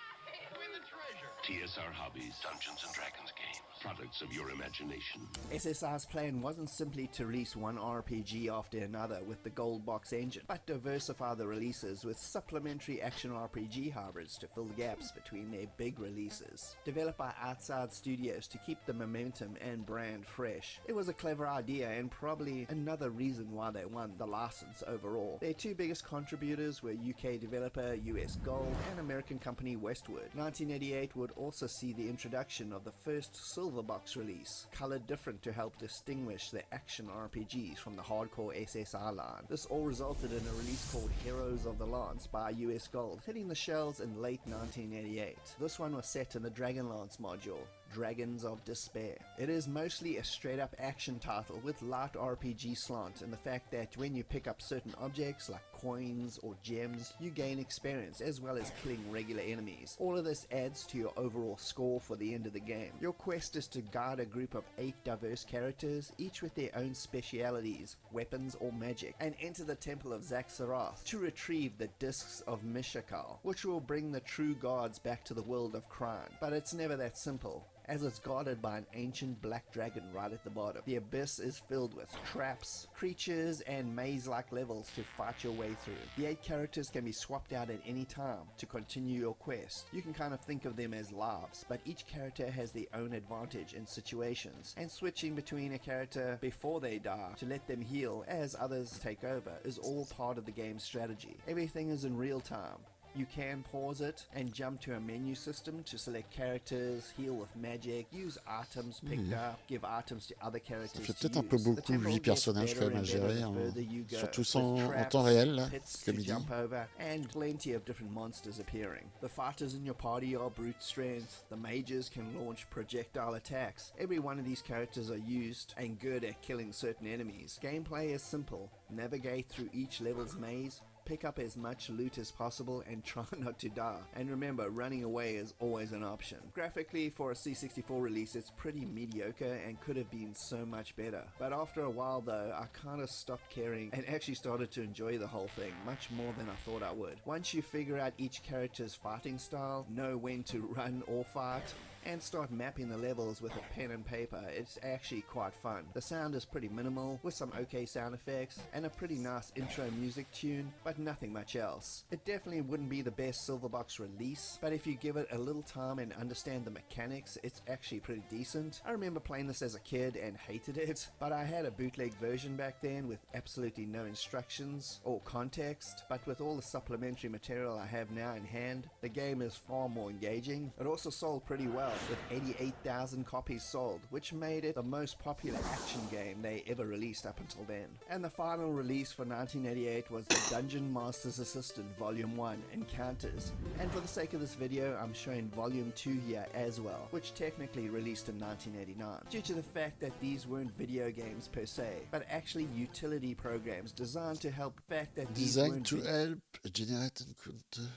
Win the treasure. TSR Hobbies, Dungeons and Dragons games. Products of your imagination. SSR's plan wasn't simply to release one RPG after another with the gold box engine, but diversify the releases with supplementary action RPG hybrids to fill the gaps between their big releases. Developed by outside studios to keep the momentum and brand fresh. It was a clever idea and probably another reason why they won the license overall. Their two biggest contributors were UK developer US Gold and American company Westwood. 1988 would also see the introduction of the first silver box release, colored different to help distinguish the action RPGs from the hardcore SSR line. This all resulted in a release called Heroes of the Lance by US Gold, hitting the shelves in late 1988. This one was set in the Dragonlance module, Dragons of Despair. It is mostly a straight-up action title with light RPG slant in the fact that when you pick up certain objects like coins or gems, you gain experience as well as killing regular enemies. All of this adds to your overall score for the end of the game. Your quest is to guide a group of 8 diverse characters, each with their own specialities, weapons or magic, and enter the Temple of Zaxxaroth to retrieve the Discs of Mishakal, which will bring the true gods back to the world of crime. But it's never that simple, as it's guarded by an ancient black dragon right at the bottom. The abyss is filled with traps, creatures, and maze-like levels to fight your way through. The 8 characters can be swapped out at any time to continue your quest. You can kind of think of them as lives, but each character has their own advantage in situations, and switching between a character before they die to let them heal as others take over is all part of the game's strategy. Everything is in real time. You can pause it and jump to a menu system to select characters, heal with magic, use items picked up, give items to other characters. Ça fait peut-être un peu beaucoup 8 personnages quand même à gérer, hein. Surtout en temps réel, là, comme il dit. And plenty of different monsters appearing. The fighters in your party are brute strength. The mages can launch projectile attacks. Every one of these characters are used and good at killing certain enemies. Gameplay is simple. Navigate through each level's maze, pick up as much loot as possible and try not to die. And remember, running away is always an option. Graphically, for a C64 release, it's pretty mediocre and could have been so much better. But after a while though, I kind of stopped caring and actually started to enjoy the whole thing much more than I thought I would. Once you figure out each character's fighting style, know when to run or fight, and start mapping the levels with a pen and paper, it's actually quite fun. The sound is pretty minimal, with some okay sound effects, and a pretty nice intro music tune, but nothing much else. It definitely wouldn't be the best Silverbox release, but if you give it a little time and understand the mechanics, it's actually pretty decent. I remember playing this as a kid and hated it, but I had a bootleg version back then with absolutely no instructions or context, but with all the supplementary material I have now in hand, the game is far more engaging. It also sold pretty well, with 88,000 copies sold, which made it the most popular action game they ever released up until then. And the final release for 1988 was the Dungeon Master's Assistant Volume 1 Encounters. And for the sake of this video, I'm showing Volume 2 here as well, which technically released in 1989, due to the fact that these weren't video games per se, but actually utility programs designed to help. Designed to help generate and counter.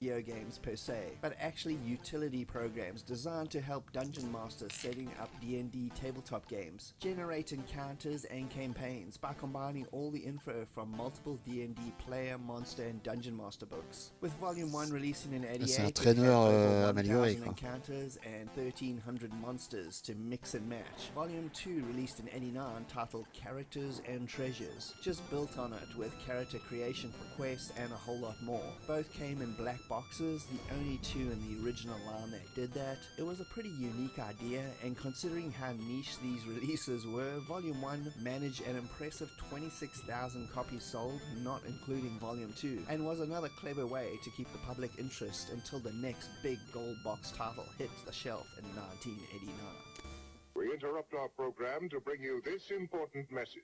video games per se, but actually utility programs designed to help dungeon masters setting up D&D tabletop games, generate encounters and campaigns by combining all the info from multiple D&D player, monster and dungeon master books. With Volume 1 releasing in 88, C'est un it had traîneur over amélioré, 1,000 quoi. encounters and 1,300 monsters to mix and match. Volume 2 released in 89 titled Characters and Treasures, just built on it with character creation for quests and a whole lot more. Both came in black boxes, the only two in the original line that did that. It was a pretty unique idea, and considering how niche these releases were, Volume 1 managed an impressive 26,000 copies sold, not including Volume 2, and was another clever way to keep the public interest until the next big gold box title hit the shelf in 1989. We interrupt our program to bring you this important message.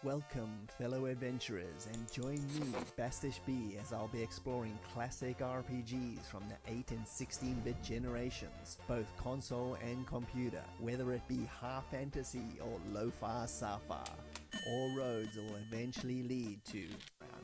Welcome, fellow adventurers, and join me, Bastish B, as I'll be exploring classic RPGs from the 8 and 16-bit generations, both console and computer, whether it be high fantasy or lo-fi sci-fi. All roads will eventually lead to...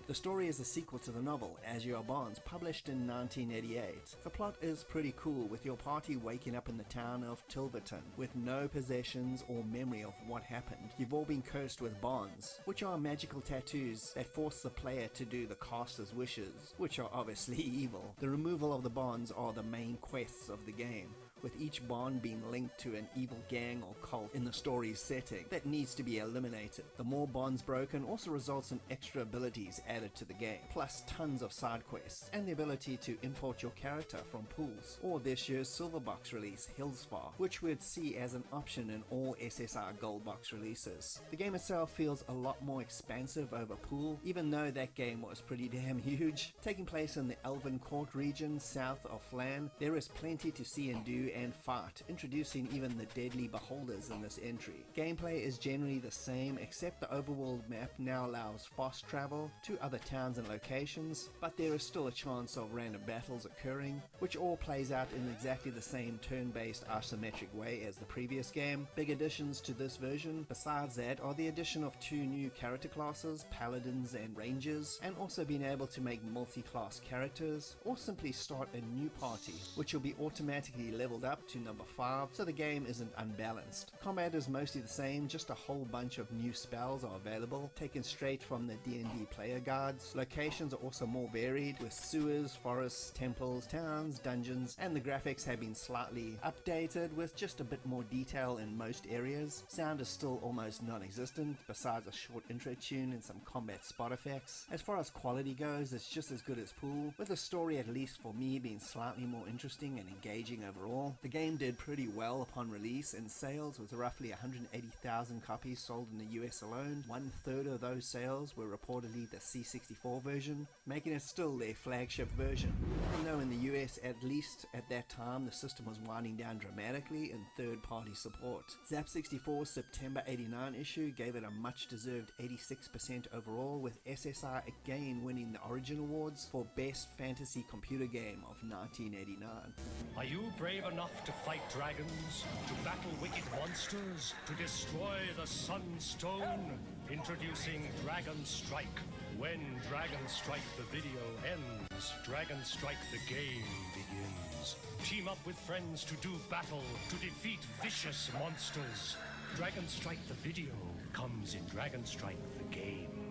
The story is a sequel to the novel, As You Are Bonds, published in 1988. The plot is pretty cool, with your party waking up in the town of Tilverton, with no possessions or memory of what happened. You've all been cursed with bonds, which are magical tattoos that force the player to do the caster's wishes, which are obviously evil. The removal of the bonds are the main quests of the game, with each bond being linked to an evil gang or cult in the story's setting that needs to be eliminated. The more bonds broken also results in extra abilities added to the game, plus tons of side quests, and the ability to import your character from pools, or this year's silver box release, Hillsfar, which we'd see as an option in all SSR gold box releases. The game itself feels a lot more expansive over pool, even though that game was pretty damn huge. Taking place in the Elven Court region south of Flan, there is plenty to see and do and fight, introducing even the deadly beholders in this entry. Gameplay is generally the same, except the overworld map now allows fast travel to other towns and locations, but there is still a chance of random battles occurring, which all plays out in exactly the same turn-based asymmetric way as the previous game. Big additions to this version, besides that, are the addition of 2 new character classes, paladins and rangers, and also being able to make multi-class characters, or simply start a new party, which will be automatically leveled up to number 5, so the game isn't unbalanced. Combat is mostly the same, just a whole bunch of new spells are available, taken straight from the D&D player guides. Locations are also more varied, with sewers, forests, temples, towns, dungeons, and the graphics have been slightly updated with just a bit more detail in most areas. Sound is still almost non-existent, besides a short intro tune and some combat spot effects. As far as quality goes, it's just as good as Pool, with the story, at least for me, being slightly more interesting and engaging overall. The game did pretty well upon release in sales, with roughly 180,000 copies sold in the US alone. 1/3 of those sales were reportedly the C64 version, making it still their flagship version. Even though in the US, at least at that time, the system was winding down dramatically in third-party support. Zap64's September 89 issue gave it a much-deserved 86% overall, with SSR again winning the Origin Awards for Best Fantasy Computer Game of 1989. Are you brave enough to fight dragons, to battle wicked monsters, to destroy the Sunstone? Introducing Dragon Strike. When Dragon Strike the video ends, Dragon Strike the game begins. Team up with friends to do battle, to defeat vicious monsters. Dragon Strike the video comes in Dragon Strike the game.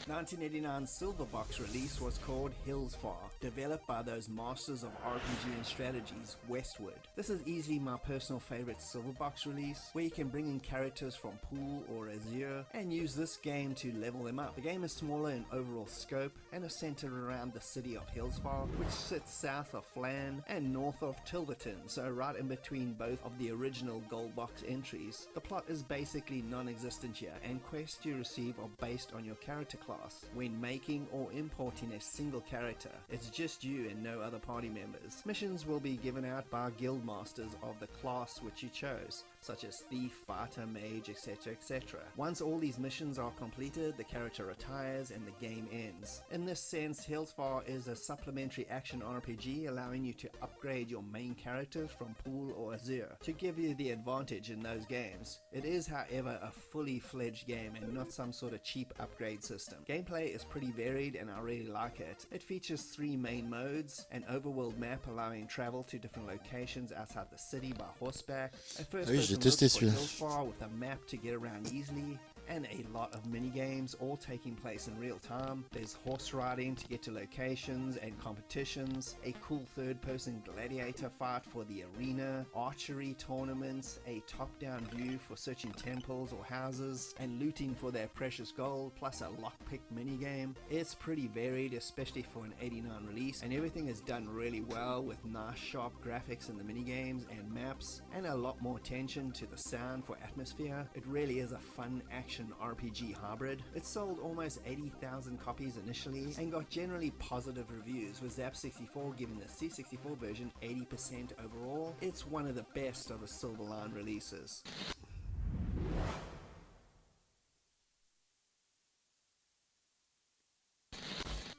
1989's silver box release was called Hillsfar, developed by those masters of RPG and strategies, Westwood. This is easily my personal favorite silver box release, where you can bring in characters from Pool or Azure and use this game to level them up. The game is smaller in overall scope and is centered around the city of Hillsfar, which sits south of Flan and north of Tilverton, so right in between both of the original gold box entries. The plot is basically non-existent here, and quests you receive are based on your character class. When making or importing a single character, it's just you and no other party members. Missions will be given out by guild masters of the class which you chose. such as thief, fighter, mage, etc, etc. Once all these missions are completed, the character retires and the game ends. In this sense, Hellsfar is a supplementary action RPG allowing you to upgrade your main characters from Pool or Azure to give you the advantage in those games. It is, however, a fully fledged game and not some sort of cheap upgrade system. Gameplay is pretty varied and I really like it. It features 3 main modes: an overworld map allowing travel to different locations outside the city by horseback, a first person look for Hellsfar with a map to get around easily, and a lot of mini games all taking place in real time. There's horse riding to get to locations and competitions, a cool third-person gladiator fight for the arena, archery tournaments, a top-down view for searching temples or houses, and looting for their precious gold, plus a lockpick minigame. It's pretty varied, especially for an '89 release, and everything is done really well with nice sharp graphics in the minigames and maps, and a lot more attention to the sound for atmosphere. It really is a fun action RPG hybrid. It sold almost 80,000 copies initially and got generally positive reviews, with Zap64 giving the C64 version 80% overall. It's one of the best of the Silverline releases.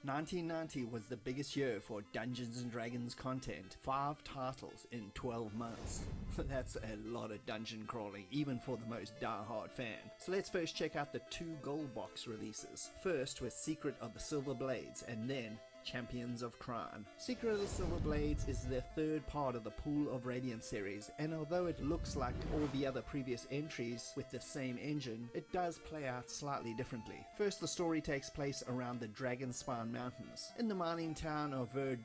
$1990 was the biggest year for Dungeons & Dragons content. 5 titles in 12 months. That's a lot of dungeon crawling, even for the most die-hard fan. So let's first check out the 2 gold box releases. First was Secret of the Silver Blades, and then Champions of Crime. Secret of the Silver Blades is the 3rd part of the Pool of Radiance series, and although it looks like all the other previous entries with the same engine, it does play out slightly differently. First, the story takes place around the Dragonspine Mountains, in the mining town of veux,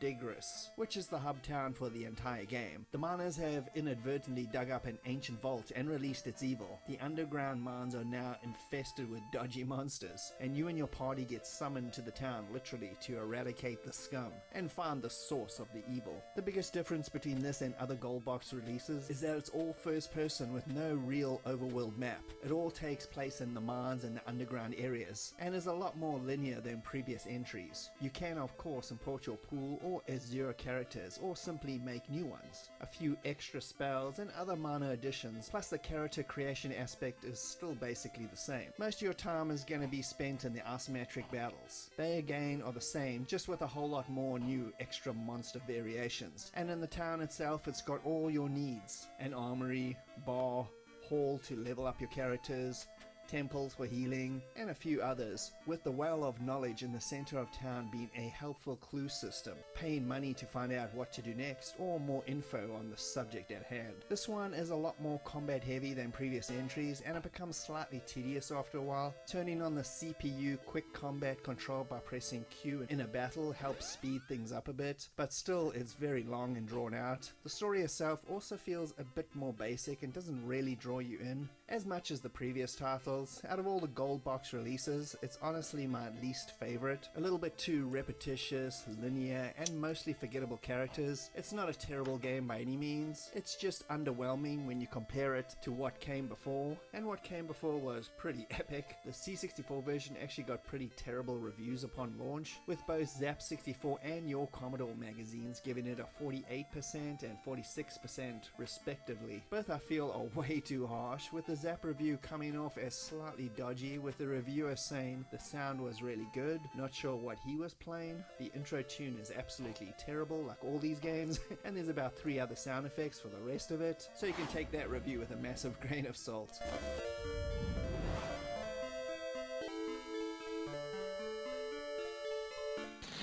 which is the hub town for the entire game. The miners have inadvertently dug up an ancient vault and released its evil. The underground mines are now infested with dodgy monsters, and you and your party get summoned to the town literally to eradicate the scum and find the source of the evil. The biggest difference between this and other gold box releases is that it's all first person with no real overworld map. It all takes place in the mines and the underground areas and is a lot more linear than previous entries. You can of course import your Pool or Azure characters or simply make new ones. A few extra spells and other minor additions, plus the character creation aspect is still basically the same. Most of your time is going to be spent in the asymmetric battles. They again are the same, just with a whole lot more new extra monster variations. And in the town itself, it's got all your needs: an armory, bar, hall to level up your characters, temples for healing, and a few others, with the Well of Knowledge in the center of town being a helpful clue system, paying money to find out what to do next, or more info on the subject at hand. This one is a lot more combat heavy than previous entries, and it becomes slightly tedious after a while. Turning on the CPU quick combat control by pressing Q in a battle helps speed things up a bit, but still it's very long and drawn out. The story itself also feels a bit more basic and doesn't really draw you in as much as the previous titles. Out of all the gold box releases, it's honestly my least favorite. A little bit too repetitious, linear, and mostly forgettable characters. It's not a terrible game by any means. It's just underwhelming when you compare it to what came before, and what came before was pretty epic. The C64 version actually got pretty terrible reviews upon launch, with both Zap64 and Your Commodore magazines giving it a 48% and 46% respectively. Both I feel are way too harsh, with the Zap review coming off as slightly dodgy, with the reviewer saying the sound was really good, not sure what he was playing, the intro tune is absolutely terrible like all these games, and there's about 3 other sound effects for the rest of it, so you can take that review with a massive grain of salt.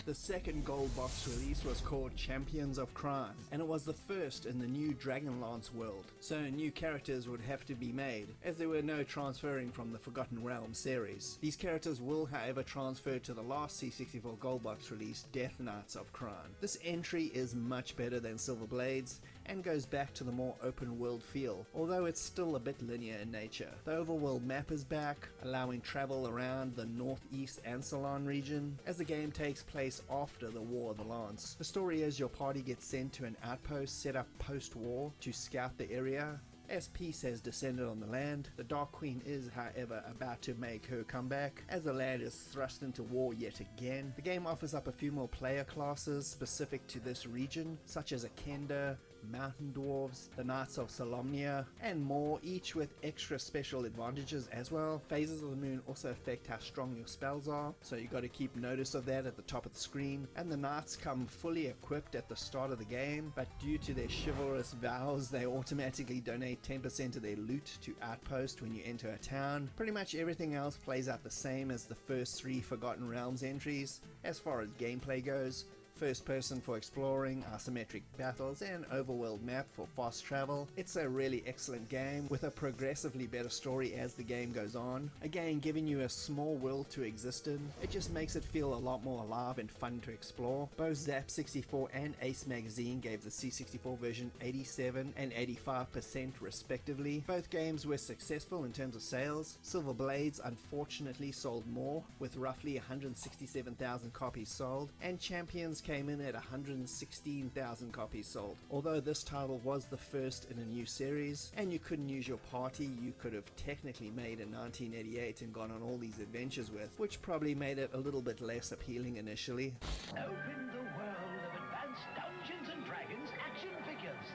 The second gold box release was called Champions of Crime, and it was the first in the new Dragonlance world, so new characters would have to be made, as there were no transferring from the Forgotten Realms series. These characters will however transfer to the last C64 gold box release, Death Knights of Crime. This entry is much better than Silver Blades, and goes back to the more open world feel, although it's still a bit linear in nature. The overworld map is back, allowing travel around the northeast Ansalon region, as the game takes place after the War of the Lance. The story is your party gets sent to an outpost set up post-war to scout the area. As peace has descended on the land, the Dark Queen is, however, about to make her comeback, as the land is thrust into war yet again. The game offers up a few more player classes specific to this region, such as a Kender, mountain dwarves, the Knights of Solomnia, and more, each with extra special advantages as well. Phases of the moon also affect how strong your spells are, so you got to keep notice of that at the top of the screen. And the knights come fully equipped at the start of the game, but due to their chivalrous vows, they automatically donate 10% of their loot to Outpost when you enter a town. Pretty much everything else plays out the same as the first 3 Forgotten Realms entries as far as gameplay goes. First person for exploring, asymmetric battles, and overworld map for fast travel. It's a really excellent game with a progressively better story as the game goes on. Again, giving you a small world to exist in. It just makes it feel a lot more alive and fun to explore. Both Zap64 and Ace Magazine gave the C64 version 87 and 85% respectively. Both games were successful in terms of sales. Silver Blades unfortunately sold more, with roughly 167,000 copies sold, and Champions came in at 116,000 copies sold. Although this title was the first in a new series, and you couldn't use your party you could have technically made in 1988 and gone on all these adventures with, which probably made it a little bit less appealing initially. Open the world of advanced Dungeons and Dragons action figures.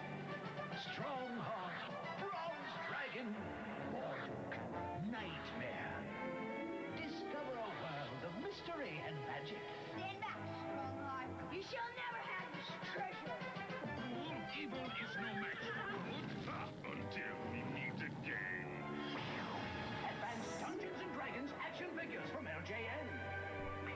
Strongheart, Bronze Dragon, Morduk, Nightmare. Discover a world of mystery and magic. Stand back, Strongheart. You shall never have this treasure. Evil is no match for good until we meet again. Advanced Dungeons and Dragons action figures from LJN.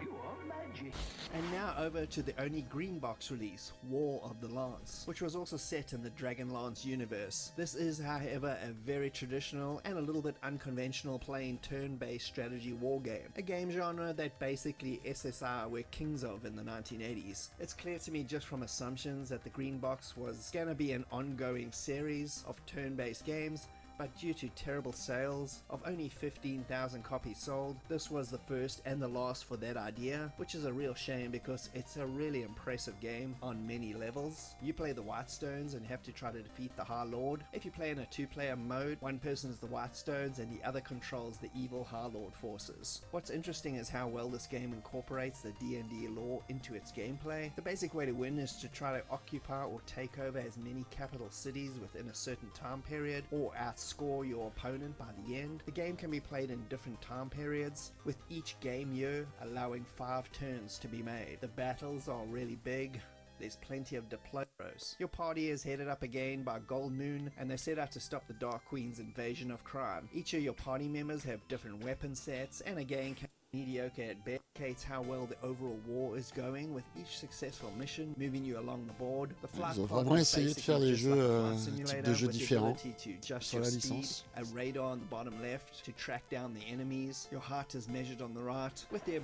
Pure magic. And now over to the only green box release, War of the Lance, which was also set in the Dragonlance universe. This is, however, a very traditional and a little bit unconventional playing turn-based strategy war game, a game genre that basically SSR were kings of in the 1980s. It's clear to me just from assumptions that the green box was gonna be an ongoing series of turn-based games, but due to terrible sales of only 15,000 copies sold, this was the first and the last for that idea, which is a real shame because it's a really impressive game on many levels. You play the Whitestones and have to try to defeat the High Lord. If you play in a 2-player mode, one person is the Whitestones and the other controls the evil High Lord forces. What's interesting is how well this game incorporates the D&D lore into its gameplay. The basic way to win is to try to occupy or take over as many capital cities within a certain time period, or outscore your opponent by the end. The game can be played in different time periods, with each game year allowing 5 turns to be made. The battles are really big. There's plenty of diplomas. Your party is headed up again by Gold Moon, and they set out to stop the Dark Queen's invasion of crime. Each of your party members have different weapon sets, and again can be mediocre at best. Indicates how well the overall war is going, with each successful mission moving you along the board. The Ils ont vraiment essayé de faire des jeux, types de jeux différents sur la licence. A radar on the bottom left to track down the enemies. Your heart is measured on the right, with the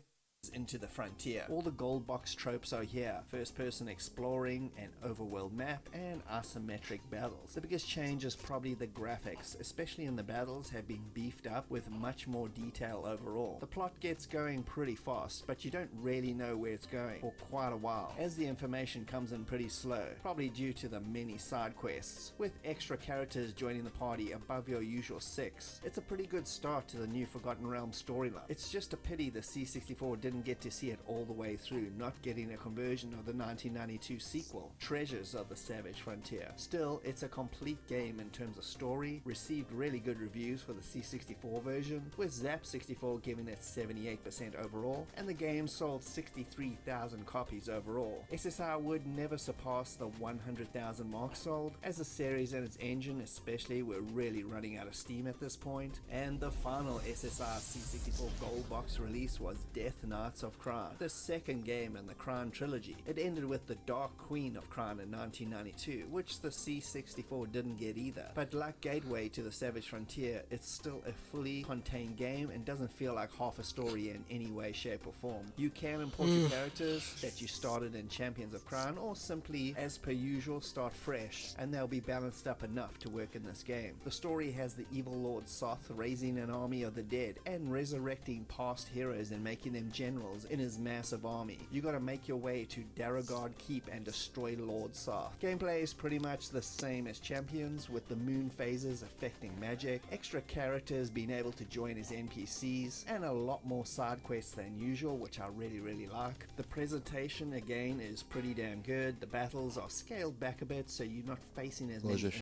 into the frontier. All the gold box tropes are here: first person exploring, an overworld map, and asymmetric battles. The biggest change is probably the graphics, especially in the battles, have been beefed up with much more detail overall. The plot gets going pretty fast, but you don't really know where it's going for quite a while, as the information comes in pretty slow, probably due to the many side quests, with extra characters joining the party above your usual 6. It's a pretty good start to the new Forgotten Realms storyline. It's just a pity the C64 didn't get to see it all the way through, not getting a conversion of the 1992 sequel, Treasures of the Savage Frontier. Still, it's a complete game in terms of story, received really good reviews for the C64 version, with Zap64 giving it 78% overall, and the game sold 63,000 copies overall. SSR would never surpass the 100,000 mark sold, as the series and its engine especially were really running out of steam at this point. And the final SSR C64 Gold Box release was Death Knights of Crime, the second game in the Crime trilogy. It ended with the Dark Queen of Crime in 1992, which the C64 didn't get either. But like Gateway to the Savage Frontier, it's still a fully contained game and doesn't feel like half a story in any way, shape or form. You can import your characters that you started in Champions of Crime, or simply, as per usual, start fresh, and they'll be balanced up enough to work in this game. The story has the evil Lord Soth raising an army of the dead and resurrecting past heroes and making them generals in his massive army. You gotta make your way to Darragard Keep and destroy Lord Sarth. Gameplay is pretty much the same as Champions, with the moon phases affecting magic, extra characters being able to join as NPCs, and a lot more side quests than usual, which I really like. The presentation again is pretty damn good. The battles are scaled back a bit, so you're not facing as many